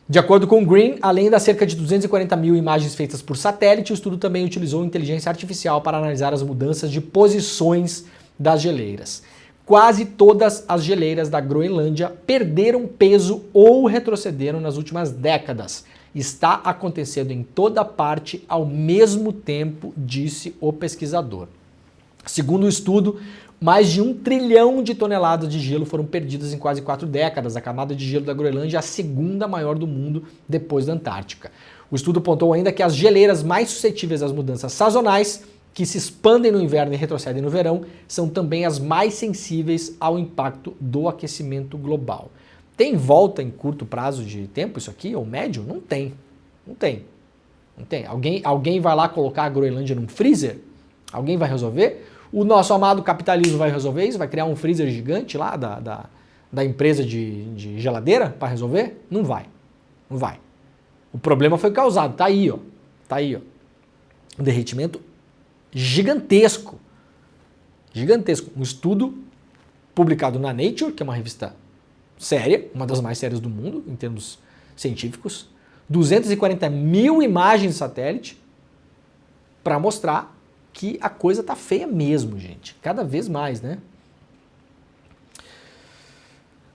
A: De acordo com Green, além das cerca de 240 mil imagens feitas por satélite, o estudo também utilizou inteligência artificial para analisar as mudanças de posições das geleiras. Quase todas as geleiras da Groenlândia perderam peso ou retrocederam nas últimas décadas. Está acontecendo em toda parte ao mesmo tempo, disse o pesquisador. Segundo o estudo, mais de 1 trilhão de toneladas de gelo foram perdidas em quase 4 décadas. A camada de gelo da Groenlândia é a segunda maior do mundo depois da Antártica. O estudo apontou ainda que as geleiras mais suscetíveis às mudanças sazonais, que se expandem no inverno e retrocedem no verão, são também as mais sensíveis ao impacto do aquecimento global. Tem volta em curto prazo de tempo isso aqui, ou médio? Não tem. Não tem. Não tem. Alguém vai lá colocar a Groenlândia num freezer? Alguém vai resolver? O nosso amado capitalismo vai resolver isso? Vai criar um freezer gigante lá da empresa de geladeira para resolver? Não vai. Não vai. O problema foi causado. Tá aí, ó. Tá aí, ó. O derretimento gigantesco. Gigantesco. Um estudo publicado na Nature, que é uma revista séria, uma das mais sérias do mundo em termos científicos. 240 mil imagens de satélite para mostrar que a coisa tá feia mesmo, gente. Cada vez mais, né?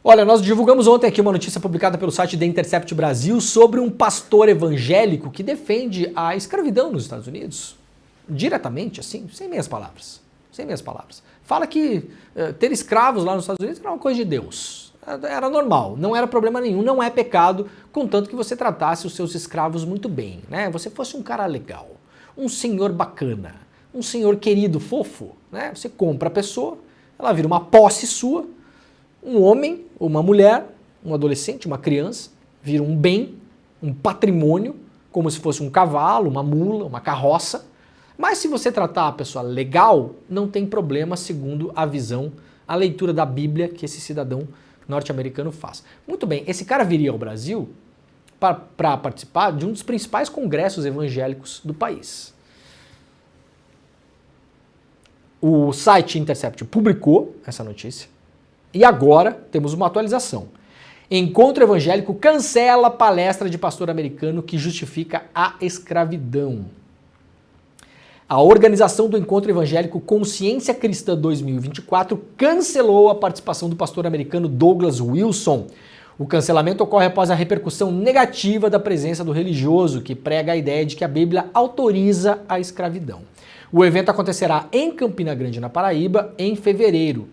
A: Olha, nós divulgamos ontem aqui uma notícia publicada pelo site The Intercept Brasil sobre um pastor evangélico que defende a escravidão nos Estados Unidos. Diretamente, assim, sem meias palavras. Sem meias palavras. Fala que ter escravos lá nos Estados Unidos era uma coisa de Deus. Era normal, não era problema nenhum, não é pecado, contanto que você tratasse os seus escravos muito bem, né? Você fosse um cara legal, um senhor bacana, um senhor querido, fofo, né? Você compra a pessoa, ela vira uma posse sua, um homem, uma mulher, um adolescente, uma criança, vira um bem, um patrimônio, como se fosse um cavalo, uma mula, uma carroça. Mas se você tratar a pessoa legal, não tem problema, segundo a visão, a leitura da Bíblia que esse cidadão norte-americano faz. Muito bem, esse cara viria ao Brasil para participar de um dos principais congressos evangélicos do país. O site Intercept publicou essa notícia e agora temos uma atualização. Encontro evangélico cancela palestra de pastor americano que justifica a escravidão. A organização do Encontro Evangélico Consciência Cristã 2024 cancelou a participação do pastor americano Douglas Wilson. O cancelamento ocorre após a repercussão negativa da presença do religioso, que prega a ideia de que a Bíblia autoriza a escravidão. O evento acontecerá em Campina Grande, na Paraíba, em fevereiro.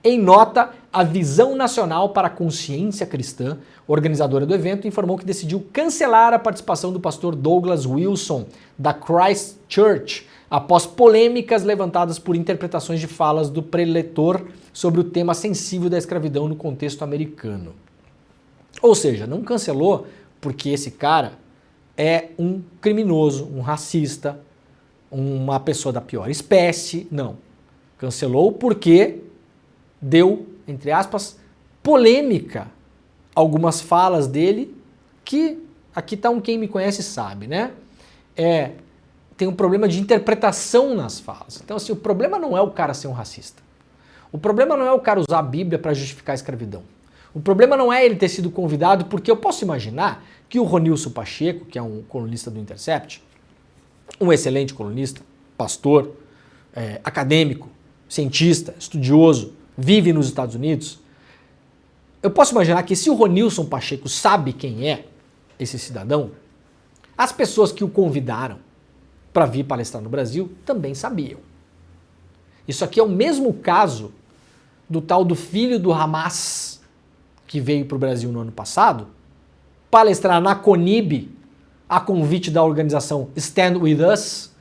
A: Em nota, a Visão Nacional para a Consciência Cristã, organizadora do evento, informou que decidiu cancelar a participação do pastor Douglas Wilson, da Christ Church, após polêmicas levantadas por interpretações de falas do preletor sobre o tema sensível da escravidão no contexto americano. Ou seja, não cancelou porque esse cara é um criminoso, um racista, uma pessoa da pior espécie, não. Cancelou porque deu, entre aspas, polêmica algumas falas dele que, aqui tá um quem me conhece sabe, né? Tem um problema de interpretação nas falas. Então, assim, o problema não é o cara ser um racista. O problema não é o cara usar a Bíblia para justificar a escravidão. O problema não é ele ter sido convidado, porque eu posso imaginar que o Ronilson Pacheco, que é um colunista do Intercept, um excelente colunista, pastor, acadêmico, cientista, estudioso, vive nos Estados Unidos, eu posso imaginar que se o Ronilson Pacheco sabe quem é esse cidadão, as pessoas que o convidaram para vir palestrar no Brasil também sabiam. Isso aqui é o mesmo caso do tal do filho do Hamas, que veio para o Brasil no ano passado, palestrar na CONIB, a convite da organização Stand With Us,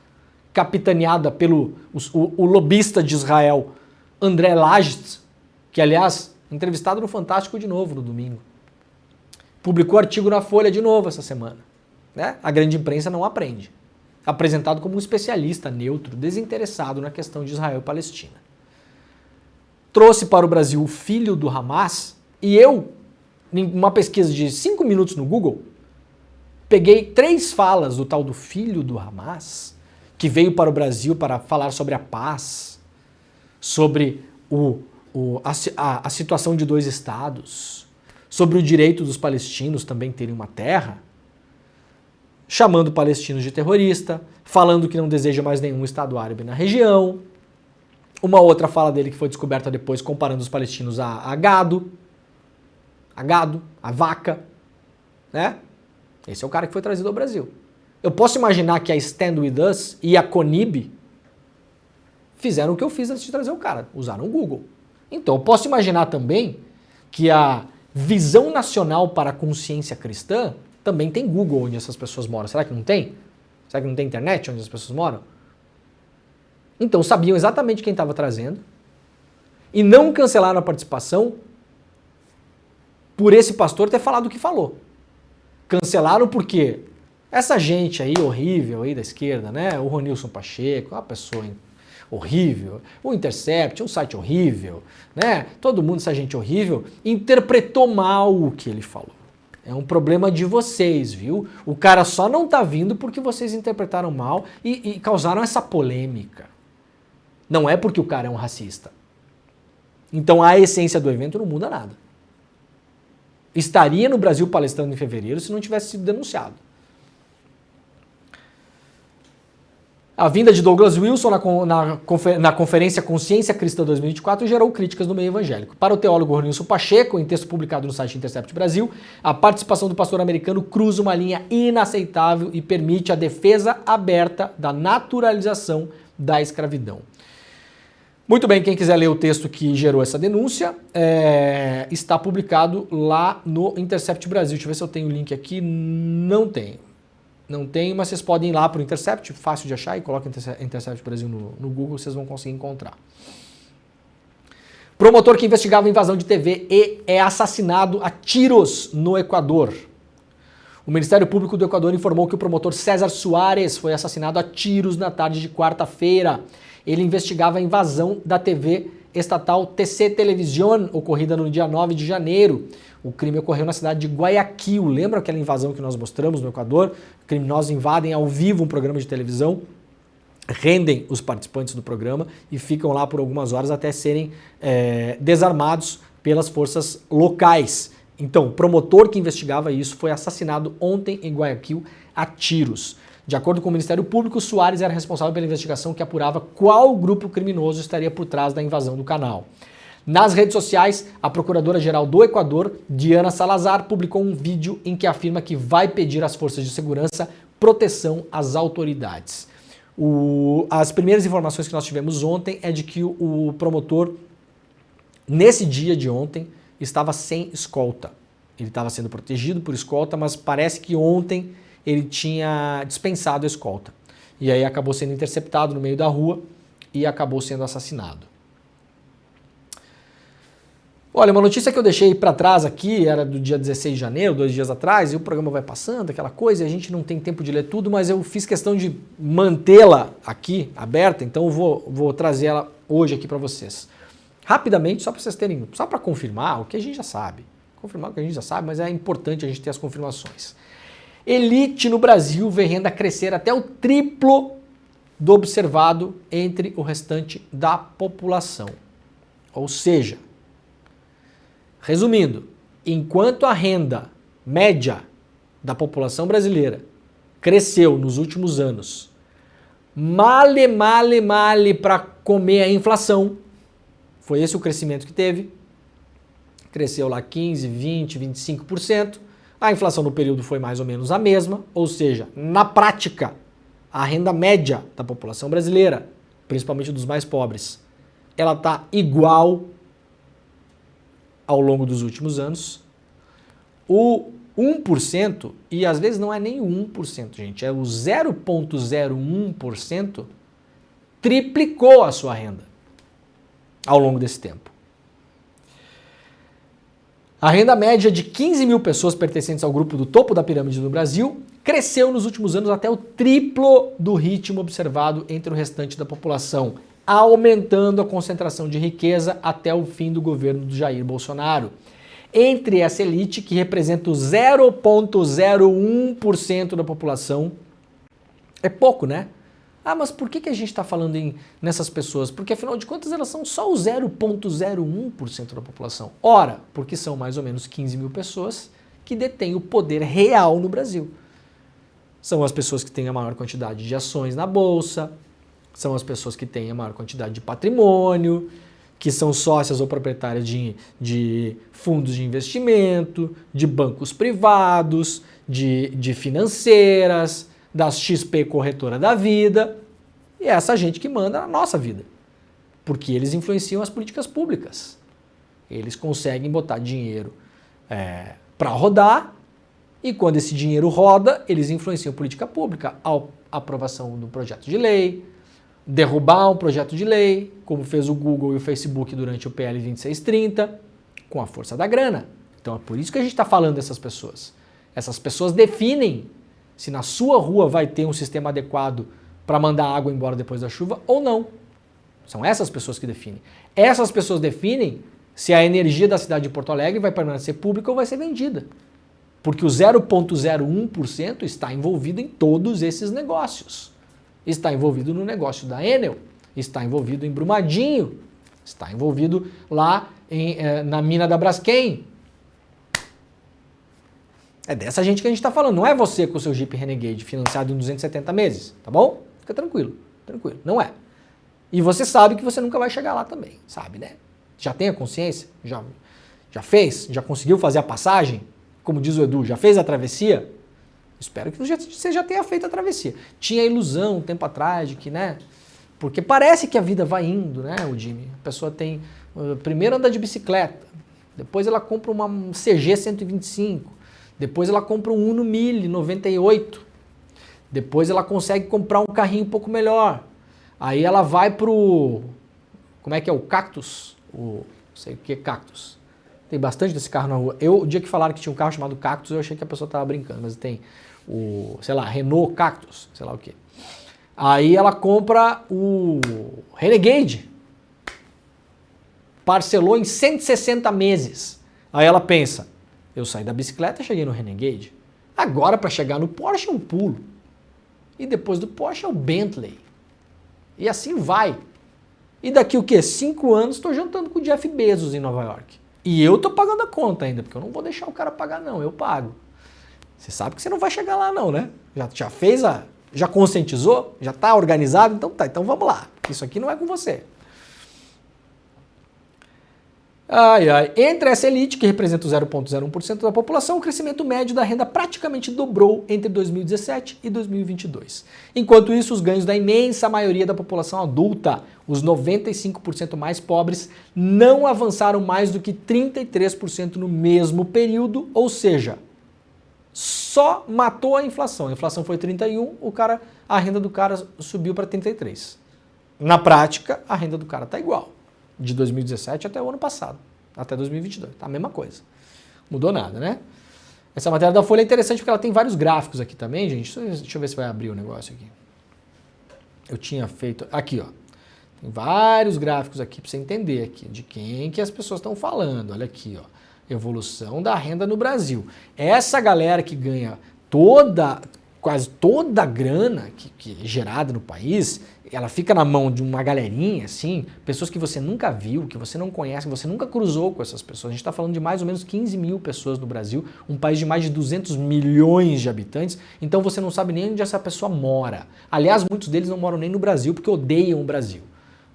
A: capitaneada pelo o lobista de Israel, André Laget, que, aliás, entrevistado no Fantástico de novo no domingo. Publicou artigo na Folha de novo essa semana. Né? A grande imprensa não aprende. Apresentado como um especialista neutro, desinteressado na questão de Israel e Palestina. Trouxe para o Brasil o filho do Hamas e eu, em uma pesquisa de 5 minutos no Google, peguei 3 falas do tal do filho do Hamas, que veio para o Brasil para falar sobre a paz, sobre a situação de 2 estados, sobre o direito dos palestinos também terem uma terra, chamando palestinos de terrorista, falando que não deseja mais nenhum estado árabe na região. Uma outra fala dele que foi descoberta depois, comparando os palestinos a gado, a vaca, né? Esse é o cara que foi trazido ao Brasil. Eu posso imaginar que a Stand With Us e a CONIB fizeram o que eu fiz antes de trazer o cara, usaram o Google. Então eu posso imaginar também que a Visão Nacional para a Consciência Cristã também tem Google onde essas pessoas moram. Será que não tem? Será que não tem internet onde as pessoas moram? Então sabiam exatamente quem estava trazendo e não cancelaram a participação por esse pastor ter falado o que falou. Cancelaram porque essa gente aí horrível aí da esquerda, né? O Ronilson Pacheco, uma pessoa horrível, o Intercept, um site horrível, né? Todo mundo, essa gente horrível, interpretou mal o que ele falou. É um problema de vocês, viu? O cara só não tá vindo porque vocês interpretaram mal e causaram essa polêmica. Não é porque o cara é um racista. Então a essência do evento não muda nada. Estaria no Brasil palestrando em fevereiro se não tivesse sido denunciado. A vinda de Douglas Wilson na Conferência Consciência Cristã 2024 gerou críticas no meio evangélico. Para o teólogo Ronilson Pacheco, em texto publicado no site Intercept Brasil, a participação do pastor americano cruza uma linha inaceitável e permite a defesa aberta da naturalização da escravidão. Muito bem, quem quiser ler o texto que gerou essa denúncia, está publicado lá no Intercept Brasil. Deixa eu ver se eu tenho o link aqui. Não tenho, mas vocês podem ir lá para o Intercept, fácil de achar, e coloca Intercept Brasil no Google, vocês vão conseguir encontrar. Promotor que investigava a invasão de TV é assassinado a tiros no Equador. O Ministério Público do Equador informou que o promotor César Soares foi assassinado a tiros na tarde de quarta-feira. Ele investigava a invasão da TV estatal TC Television, ocorrida no dia 9 de janeiro. O crime ocorreu na cidade de Guayaquil. Lembra aquela invasão que nós mostramos no Equador? Criminosos invadem ao vivo um programa de televisão, rendem os participantes do programa e ficam lá por algumas horas até serem desarmados pelas forças locais. Então, o promotor que investigava isso foi assassinado ontem em Guayaquil a tiros. De acordo com o Ministério Público, Soares era responsável pela investigação que apurava qual grupo criminoso estaria por trás da invasão do canal. Nas redes sociais, a Procuradora-Geral do Equador, Diana Salazar, publicou um vídeo em que afirma que vai pedir às forças de segurança proteção às autoridades. As primeiras informações que nós tivemos ontem é de que o promotor, nesse dia de ontem, estava sem escolta. Ele estava sendo protegido por escolta, mas parece que ontem ele tinha dispensado a escolta. E aí acabou sendo interceptado no meio da rua e acabou sendo assassinado. Olha, uma notícia que eu deixei para trás aqui, era do dia 16 de janeiro, 2 dias atrás, e o programa vai passando, aquela coisa, e a gente não tem tempo de ler tudo, mas eu fiz questão de mantê-la aqui, aberta, então eu vou trazer ela hoje aqui para vocês. Rapidamente, só para vocês terem, só para confirmar o que a gente já sabe. Confirmar o que a gente já sabe, mas é importante a gente ter as confirmações. Elite no Brasil vê renda crescer até o triplo do observado entre o restante da população. Ou seja, resumindo, enquanto a renda média da população brasileira cresceu nos últimos anos, male para comer a inflação, foi esse o crescimento que teve, cresceu lá 15, 20, 25%, a inflação no período foi mais ou menos a mesma, ou seja, na prática, a renda média da população brasileira, principalmente dos mais pobres, ela está igual ao longo dos últimos anos. O 1%, e às vezes não é nem o 1%, gente, é o 0,01%, triplicou a sua renda ao longo desse tempo. A renda média de 15 mil pessoas pertencentes ao grupo do topo da pirâmide no Brasil cresceu nos últimos anos até o triplo do ritmo observado entre o restante da população, aumentando a concentração de riqueza até o fim do governo do Jair Bolsonaro. Entre essa elite, que representa o 0,01% da população, é pouco, né? Ah, mas por que a gente está falando nessas pessoas? Porque, afinal de contas, elas são só o 0,01% da população. Ora, porque são mais ou menos 15 mil pessoas que detêm o poder real no Brasil. São as pessoas que têm a maior quantidade de ações na Bolsa, são as pessoas que têm a maior quantidade de patrimônio, que são sócias ou proprietárias de fundos de investimento, de bancos privados, de financeiras, das XP Corretora da Vida, e é essa gente que manda na nossa vida, porque eles influenciam as políticas públicas. Eles conseguem botar dinheiro para rodar, e quando esse dinheiro roda, eles influenciam a política pública, a aprovação do projeto de lei, derrubar um projeto de lei, como fez o Google e o Facebook durante o PL 2630, com a força da grana. Então é por isso que a gente está falando dessas pessoas. Essas pessoas definem se na sua rua vai ter um sistema adequado para mandar a água embora depois da chuva ou não. São essas pessoas que definem. Essas pessoas definem se a energia da cidade de Porto Alegre vai permanecer pública ou vai ser vendida. Porque o 0,01% está envolvido em todos esses negócios. Está envolvido no negócio da Enel, está envolvido em Brumadinho, está envolvido lá na mina da Braskem. É dessa gente que a gente está falando, não é você com o seu Jeep Renegade financiado em 270 meses, tá bom? Fica tranquilo. tranquilo. Não é. E você sabe que você nunca vai chegar lá também, sabe, né? Já tem a consciência? Já fez? Já conseguiu fazer a passagem? Como diz o Edu, já fez a travessia? Espero que você já tenha feito a travessia. Tinha a ilusão um tempo atrás de que, né? Porque parece que a vida vai indo, né, o Jimmy? A pessoa tem... Primeiro anda de bicicleta, depois ela compra uma CG 125, depois ela compra um Uno 1000 98, depois ela consegue comprar um carrinho um pouco melhor. Aí ela vai pro... Como é que é? O Cactus? Não sei o que é Cactus. Tem bastante desse carro na rua. O dia que falaram que tinha um carro chamado Cactus, eu achei que a pessoa estava brincando, mas tem o, sei lá, Renault Cactus, sei lá o que. Aí ela compra o Renegade. Parcelou em 160 meses. Aí ela pensa, eu saí da bicicleta e cheguei no Renegade. Agora para chegar no Porsche é um pulo. E depois do Porsche é o Bentley. E assim vai. E daqui o quê? 5 anos estou jantando com o Jeff Bezos em Nova York. E eu tô pagando a conta ainda, porque eu não vou deixar o cara pagar não, eu pago. Você sabe que você não vai chegar lá não, né? Já fez já conscientizou? Já tá organizado? Então tá, então vamos lá. Isso aqui não é com você. Entre essa elite, que representa o 0,01% da população, o crescimento médio da renda praticamente dobrou entre 2017 e 2022. Enquanto isso, os ganhos da imensa maioria da população adulta, os 95% mais pobres, não avançaram mais do que 33% no mesmo período, ou seja, só matou a inflação. A inflação foi 31, a renda do cara subiu para 33. Na prática, a renda do cara está igual. De 2017 até o ano passado, até 2022, tá a mesma coisa. Mudou nada, né? Essa matéria da Folha é interessante porque ela tem vários gráficos aqui também, gente. Deixa eu ver se vai abrir o negócio aqui. Eu tinha feito... Aqui, ó. Tem vários gráficos aqui para você entender aqui de quem que as pessoas estão falando. Olha aqui, ó. Evolução da renda no Brasil. Essa galera que ganha quase toda a grana que é gerada no país, ela fica na mão de uma galerinha, assim, pessoas que você nunca viu, que você não conhece, que você nunca cruzou com essas pessoas. A gente está falando de mais ou menos 15 mil pessoas no Brasil, um país de mais de 200 milhões de habitantes, então você não sabe nem onde essa pessoa mora. Aliás, muitos deles não moram nem no Brasil, porque odeiam o Brasil.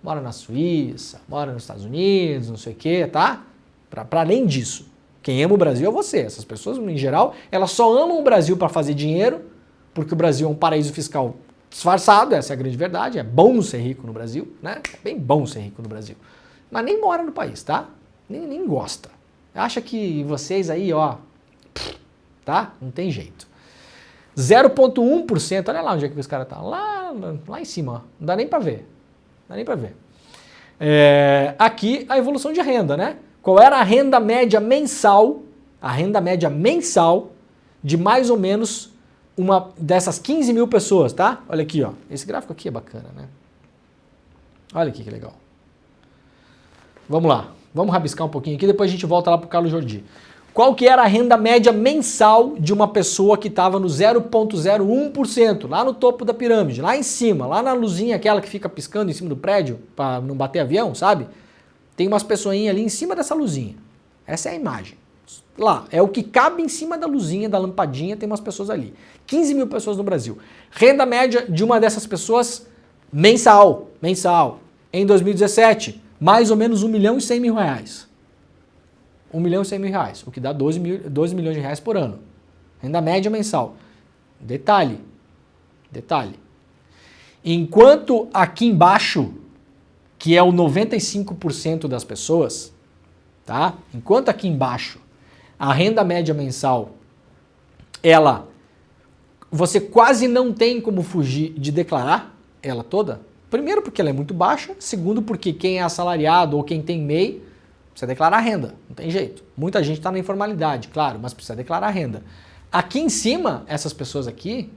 A: Mora na Suíça, mora nos Estados Unidos, não sei o quê, tá? Para além disso, quem ama o Brasil é você. Essas pessoas, em geral, elas só amam o Brasil para fazer dinheiro, porque o Brasil é um paraíso fiscal disfarçado, essa é a grande verdade. É bom ser rico no Brasil, né? É bem bom ser rico no Brasil. Mas nem mora no país, tá? Nem gosta. Acha que vocês aí, ó, tá? Não tem jeito. 0,1%, olha lá onde é que os caras estão. Lá em cima, ó. Não dá nem para ver. Não dá nem para ver. Aqui a evolução de renda, né? Qual era a renda média mensal? A renda média mensal de mais ou menos uma dessas 15 mil pessoas, tá? Olha aqui, ó. Esse gráfico aqui é bacana, né? Olha aqui que legal. Vamos lá. Vamos rabiscar um pouquinho aqui, depois a gente volta lá pro Carlos Jordi. Qual que era a renda média mensal de uma pessoa que estava no 0,01%, lá no topo da pirâmide, lá em cima, lá na luzinha aquela que fica piscando em cima do prédio para não bater avião, sabe? Tem umas pessoinhas ali em cima dessa luzinha. Essa é a imagem. Lá, é o que cabe em cima da luzinha, da lampadinha, tem umas pessoas ali. 15 mil pessoas no Brasil. Renda média de uma dessas pessoas mensal, em 2017, mais ou menos 1 milhão e 100 mil reais. 1 milhão e 100 mil reais, o que dá 12 milhões de reais por ano. Renda média mensal. Detalhe. Enquanto aqui embaixo, que é o 95% das pessoas, tá? Enquanto aqui embaixo, a renda média mensal, você quase não tem como fugir de declarar ela toda. Primeiro porque ela é muito baixa, segundo porque quem é assalariado ou quem tem MEI, precisa declarar renda, não tem jeito. Muita gente está na informalidade, claro, mas precisa declarar renda. Aqui em cima, essas pessoas aqui,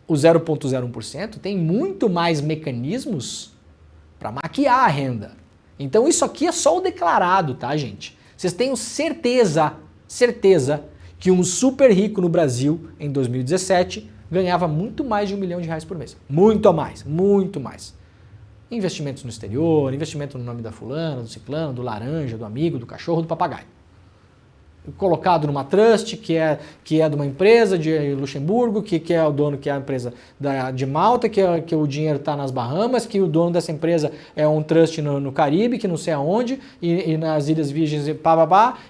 A: o 0,01%, tem muito mais mecanismos para maquiar a renda. Então isso aqui é só o declarado, tá, gente? Vocês tenham certeza que um super rico no Brasil, em 2017, ganhava muito mais de 1 milhão de reais por mês. Muito mais. Investimentos no exterior, investimento no nome da fulana, do ciclano, do laranja, do amigo, do cachorro, do papagaio. colocado numa trust, que é de uma empresa de Luxemburgo, que é o dono, que é a empresa de Malta, que o dinheiro está nas Bahamas, que o dono dessa empresa é um trust no Caribe, que não sei aonde, e nas Ilhas Virgens,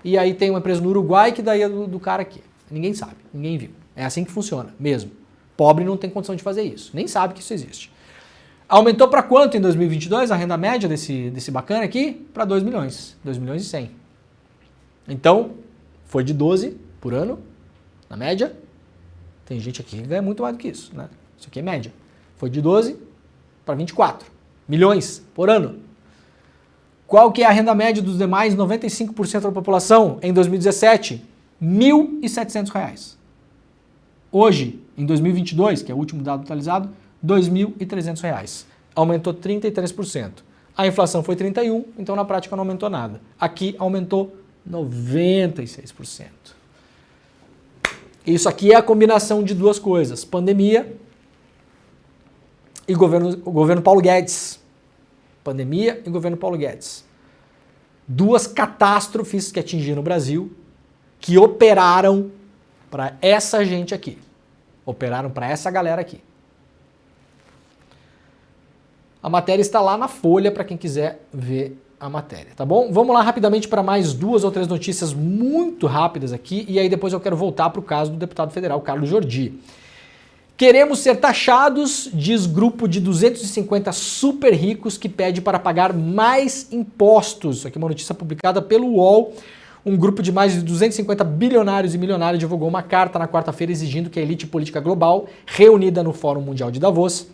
A: e aí tem uma empresa no Uruguai, que daí é do cara aqui. Ninguém sabe, ninguém viu. É assim que funciona, mesmo. Pobre não tem condição de fazer isso, nem sabe que isso existe. Aumentou para quanto em 2022 a renda média desse bacana aqui? Para 2 milhões, 2 milhões e 100. Então, foi de 12 por ano, na média. Tem gente aqui que ganha muito mais do que isso, né? Isso aqui é média. Foi de 12 para 24 milhões por ano. Qual que é a renda média dos demais 95% da população em 2017? R$ 1.700. Hoje, em 2022, que é o último dado atualizado, R$ 2.300. Aumentou 33%. A inflação foi 31%, então na prática não aumentou nada. Aqui aumentou 96%. Isso aqui é a combinação de duas coisas: pandemia e governo Paulo Guedes. Pandemia e governo Paulo Guedes. Duas catástrofes que atingiram o Brasil, que operaram para essa gente aqui. Operaram para essa galera aqui. A matéria está lá na Folha para quem quiser ver a matéria, tá bom? Vamos lá rapidamente para mais 2 ou 3 notícias muito rápidas aqui, e aí depois eu quero voltar para o caso do deputado federal Carlos Jordi. Queremos ser taxados, diz grupo de 250 super ricos que pede para pagar mais impostos. Isso aqui é uma notícia publicada pelo UOL. Um grupo de mais de 250 bilionários e milionários divulgou uma carta na quarta-feira exigindo que a elite política global, reunida no Fórum Mundial de Davos,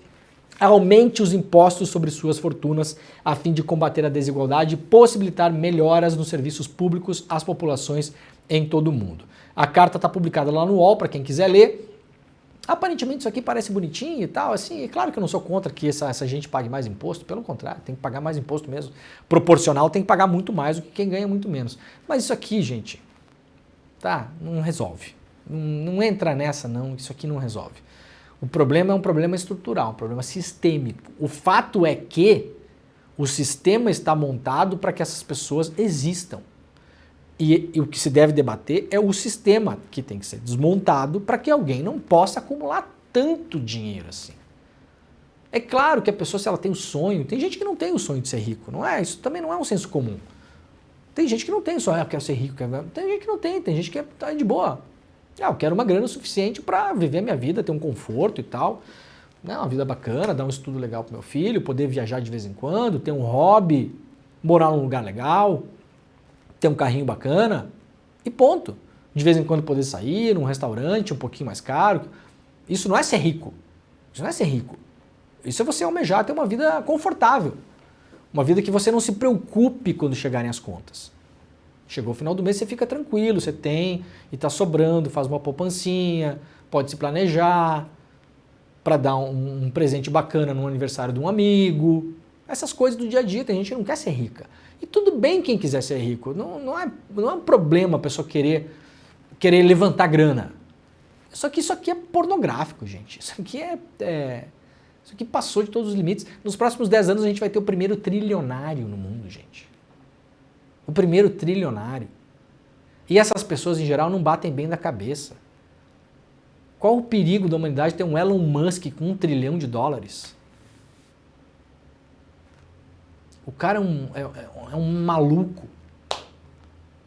A: aumente os impostos sobre suas fortunas a fim de combater a desigualdade e possibilitar melhoras nos serviços públicos às populações em todo o mundo. A carta está publicada lá no UOL para quem quiser ler. Aparentemente isso aqui parece bonitinho e tal, assim, é claro que eu não sou contra que essa gente pague mais imposto, pelo contrário, tem que pagar mais imposto mesmo. Proporcional, tem que pagar muito mais do que quem ganha muito menos. Mas isso aqui, gente, tá, não resolve. Não entra nessa não, isso aqui não resolve. O problema é um problema estrutural, um problema sistêmico. O fato é que o sistema está montado para que essas pessoas existam. E o que se deve debater é o sistema que tem que ser desmontado para que alguém não possa acumular tanto dinheiro assim. É claro que a pessoa, se ela tem o sonho, tem gente que não tem o sonho de ser rico, não é? Isso também não é um senso comum. Tem gente que não tem o sonho, eu quero ser rico, tem gente que não tem gente que tá de boa. Eu quero uma grana suficiente para viver a minha vida, ter um conforto e tal, né? Uma vida bacana, dar um estudo legal pro meu filho, poder viajar de vez em quando, ter um hobby, morar num lugar legal, ter um carrinho bacana e ponto. De vez em quando poder sair num restaurante um pouquinho mais caro. Isso não é ser rico. Isso não é ser rico. Isso é você almejar ter uma vida confortável. Uma vida que você não se preocupe quando chegarem as contas. Chegou o final do mês, você fica tranquilo, você tem e está sobrando, faz uma poupancinha, pode se planejar para dar um presente bacana no aniversário de um amigo. Essas coisas do dia a dia, tem gente que não quer ser rica. E tudo bem quem quiser ser rico, não é um problema a pessoa querer levantar grana. Só que isso aqui é pornográfico, gente. Isso aqui passou de todos os limites. Nos próximos 10 anos a gente vai ter o primeiro trilionário no mundo, gente. O primeiro trilionário. E essas pessoas, em geral, não batem bem da cabeça. Qual o perigo da humanidade ter um Elon Musk com $1 trilhão? O cara é um maluco,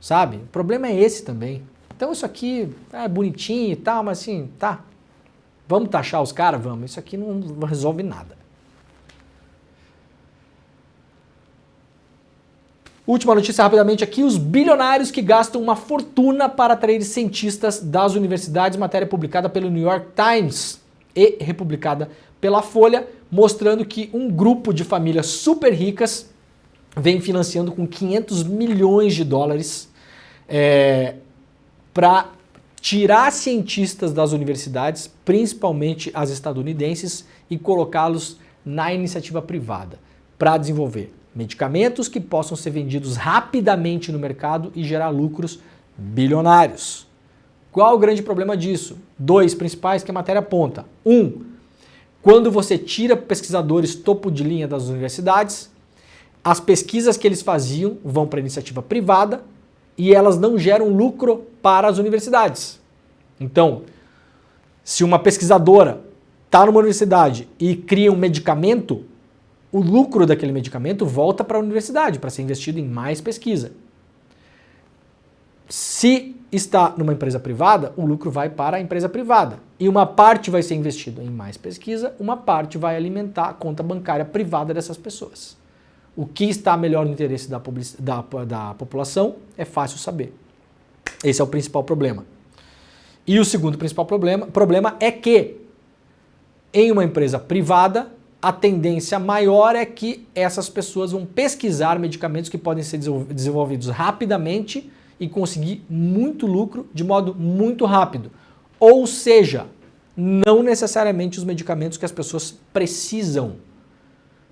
A: sabe? O problema é esse também. Então isso aqui é bonitinho e tal, mas assim, tá. Vamos taxar os caras? Vamos. Isso aqui não resolve nada. Última notícia rapidamente aqui, os bilionários que gastam uma fortuna para atrair cientistas das universidades, matéria publicada pelo New York Times e republicada pela Folha, mostrando que um grupo de famílias super ricas vem financiando com $500 milhões para tirar cientistas das universidades, principalmente as estadunidenses, e colocá-los na iniciativa privada para desenvolver medicamentos que possam ser vendidos rapidamente no mercado e gerar lucros bilionários. Qual o grande problema disso? 2 principais que a matéria aponta. 1, quando você tira pesquisadores topo de linha das universidades, as pesquisas que eles faziam vão para a iniciativa privada e elas não geram lucro para as universidades. Então, se uma pesquisadora está numa universidade e cria um medicamento, o lucro daquele medicamento volta para a universidade, para ser investido em mais pesquisa. Se está numa empresa privada, o lucro vai para a empresa privada. E uma parte vai ser investido em mais pesquisa, uma parte vai alimentar a conta bancária privada dessas pessoas. O que está melhor no interesse da população é fácil saber. Esse é o principal problema. E o segundo principal problema é que em uma empresa privada, a tendência maior é que essas pessoas vão pesquisar medicamentos que podem ser desenvolvidos rapidamente e conseguir muito lucro de modo muito rápido. Ou seja, não necessariamente os medicamentos que as pessoas precisam.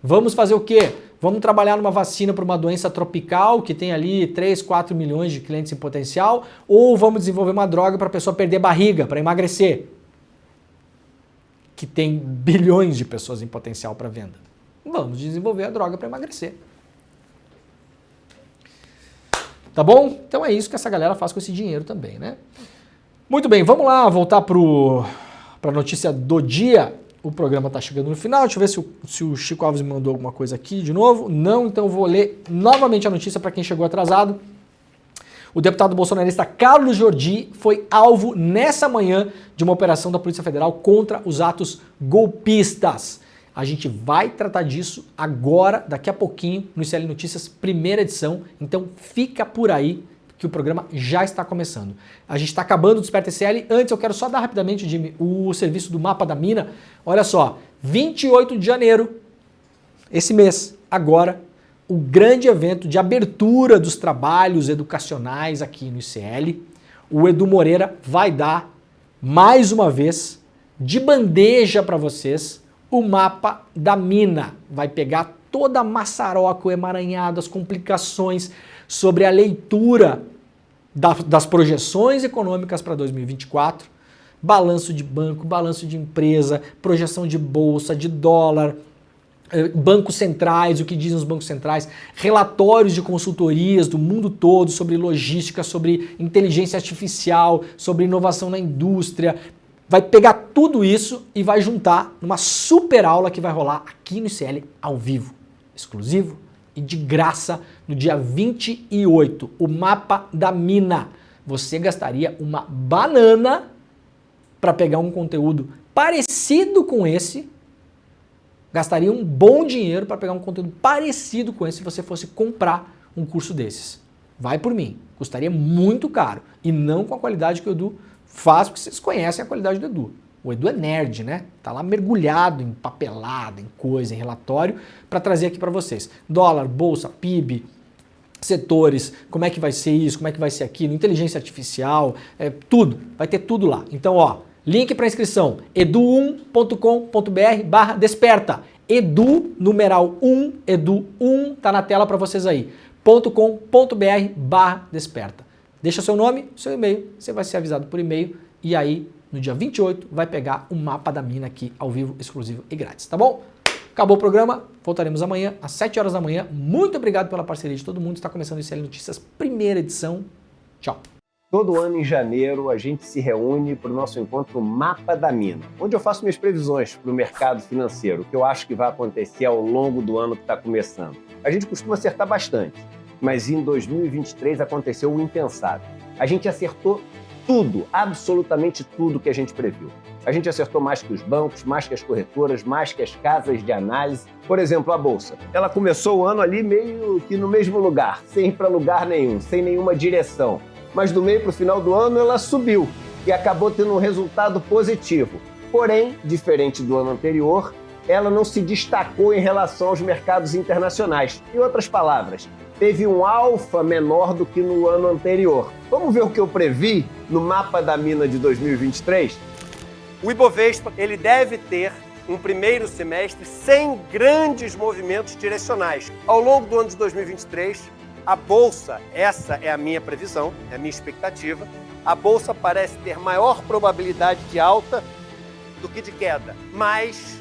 A: Vamos fazer o quê? Vamos trabalhar numa vacina para uma doença tropical que tem ali 3, 4 milhões de clientes em potencial, ou vamos desenvolver uma droga para a pessoa perder barriga, para emagrecer, que tem bilhões de pessoas em potencial para venda. Vamos desenvolver a droga para emagrecer. Tá bom? Então é isso que essa galera faz com esse dinheiro também, né? Muito bem, vamos lá voltar para a notícia do dia. O programa está chegando no final. Deixa eu ver se o Chico Alves me mandou alguma coisa aqui de novo. Não, então eu vou ler novamente a notícia para quem chegou atrasado. O deputado bolsonarista Carlos Jordi foi alvo nessa manhã de uma operação da Polícia Federal contra os atos golpistas. A gente vai tratar disso agora, daqui a pouquinho, no ICL Notícias, primeira edição. Então fica por aí que o programa já está começando. A gente está acabando o Desperta ICL. Antes eu quero só dar rapidamente, Jimmy, o serviço do Mapa da Mina. Olha só, 28 de janeiro, esse mês, agora, o grande evento de abertura dos trabalhos educacionais aqui no ICL. O Edu Moreira vai dar, mais uma vez, de bandeja para vocês, o Mapa da Mina. Vai pegar toda a maçaroca, o emaranhado, as complicações sobre a leitura das projeções econômicas para 2024, balanço de banco, balanço de empresa, projeção de bolsa, de dólar, bancos centrais, o que dizem os bancos centrais, relatórios de consultorias do mundo todo sobre logística, sobre inteligência artificial, sobre inovação na indústria. Vai pegar tudo isso e vai juntar numa super aula que vai rolar aqui no ICL ao vivo, exclusivo e de graça no dia 28, o Mapa da Mina. Você gastaria uma banana para pegar um conteúdo parecido com esse, gastaria um bom dinheiro para pegar um conteúdo parecido com esse se você fosse comprar um curso desses. Vai por mim, custaria muito caro e não com a qualidade que o Edu faz, porque vocês conhecem a qualidade do Edu. O Edu é nerd, né? Tá lá mergulhado em papelada, em coisa, em relatório, para trazer aqui para vocês. Dólar, bolsa, PIB, setores, como é que vai ser isso, como é que vai ser aquilo, inteligência artificial, tudo. Vai ter tudo lá. Então, ó, link para inscrição, edu1.com.br/desperta. Edu, numeral 1, edu1, tá na tela para vocês aí. .com.br/desperta. Deixa seu nome, seu e-mail, você vai ser avisado por e-mail e aí no dia 28 vai pegar o Mapa da Mina aqui ao vivo, exclusivo e grátis, tá bom? Acabou o programa, voltaremos amanhã às 7 horas da manhã. Muito obrigado pela parceria de todo mundo. Está começando o ICL Notícias, primeira edição. Tchau.
C: Todo ano em janeiro a gente se reúne para o nosso encontro Mapa da Mina, onde eu faço minhas previsões para o mercado financeiro, o que eu acho que vai acontecer ao longo do ano que está começando. A gente costuma acertar bastante, mas em 2023 aconteceu o impensável. A gente acertou tudo, absolutamente tudo que a gente previu. A gente acertou mais que os bancos, mais que as corretoras, mais que as casas de análise. Por exemplo, a Bolsa. Ela começou o ano ali meio que no mesmo lugar, sem ir para lugar nenhum, sem nenhuma direção. Mas do meio para o final do ano ela subiu e acabou tendo um resultado positivo. Porém, diferente do ano anterior, ela não se destacou em relação aos mercados internacionais. Em outras palavras, teve um alfa menor do que no ano anterior. Vamos ver o que eu previ no Mapa da Mina de 2023? O Ibovespa ele deve ter um primeiro semestre sem grandes movimentos direcionais. Ao longo do ano de 2023, a Bolsa, essa é a minha previsão, é a minha expectativa, a Bolsa parece ter maior probabilidade de alta do que de queda, mas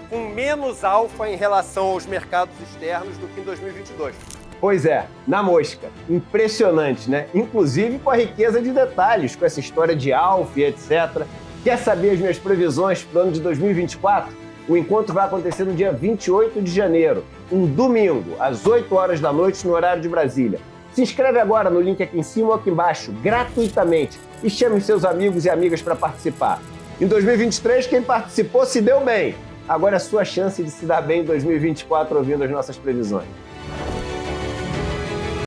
C: com menos alfa em relação aos mercados externos do que em 2022. Pois é, na mosca. Impressionante, né? Inclusive com a riqueza de detalhes, com essa história de Alf, etc. Quer saber as minhas previsões para o ano de 2024? O encontro vai acontecer no dia 28 de janeiro, um domingo, às 8 horas da noite, no horário de Brasília. Se inscreve agora no link aqui em cima ou aqui embaixo, gratuitamente, e chame os seus amigos e amigas para participar. Em 2023, quem participou se deu bem. Agora é a sua chance de se dar bem em 2024 ouvindo as nossas previsões.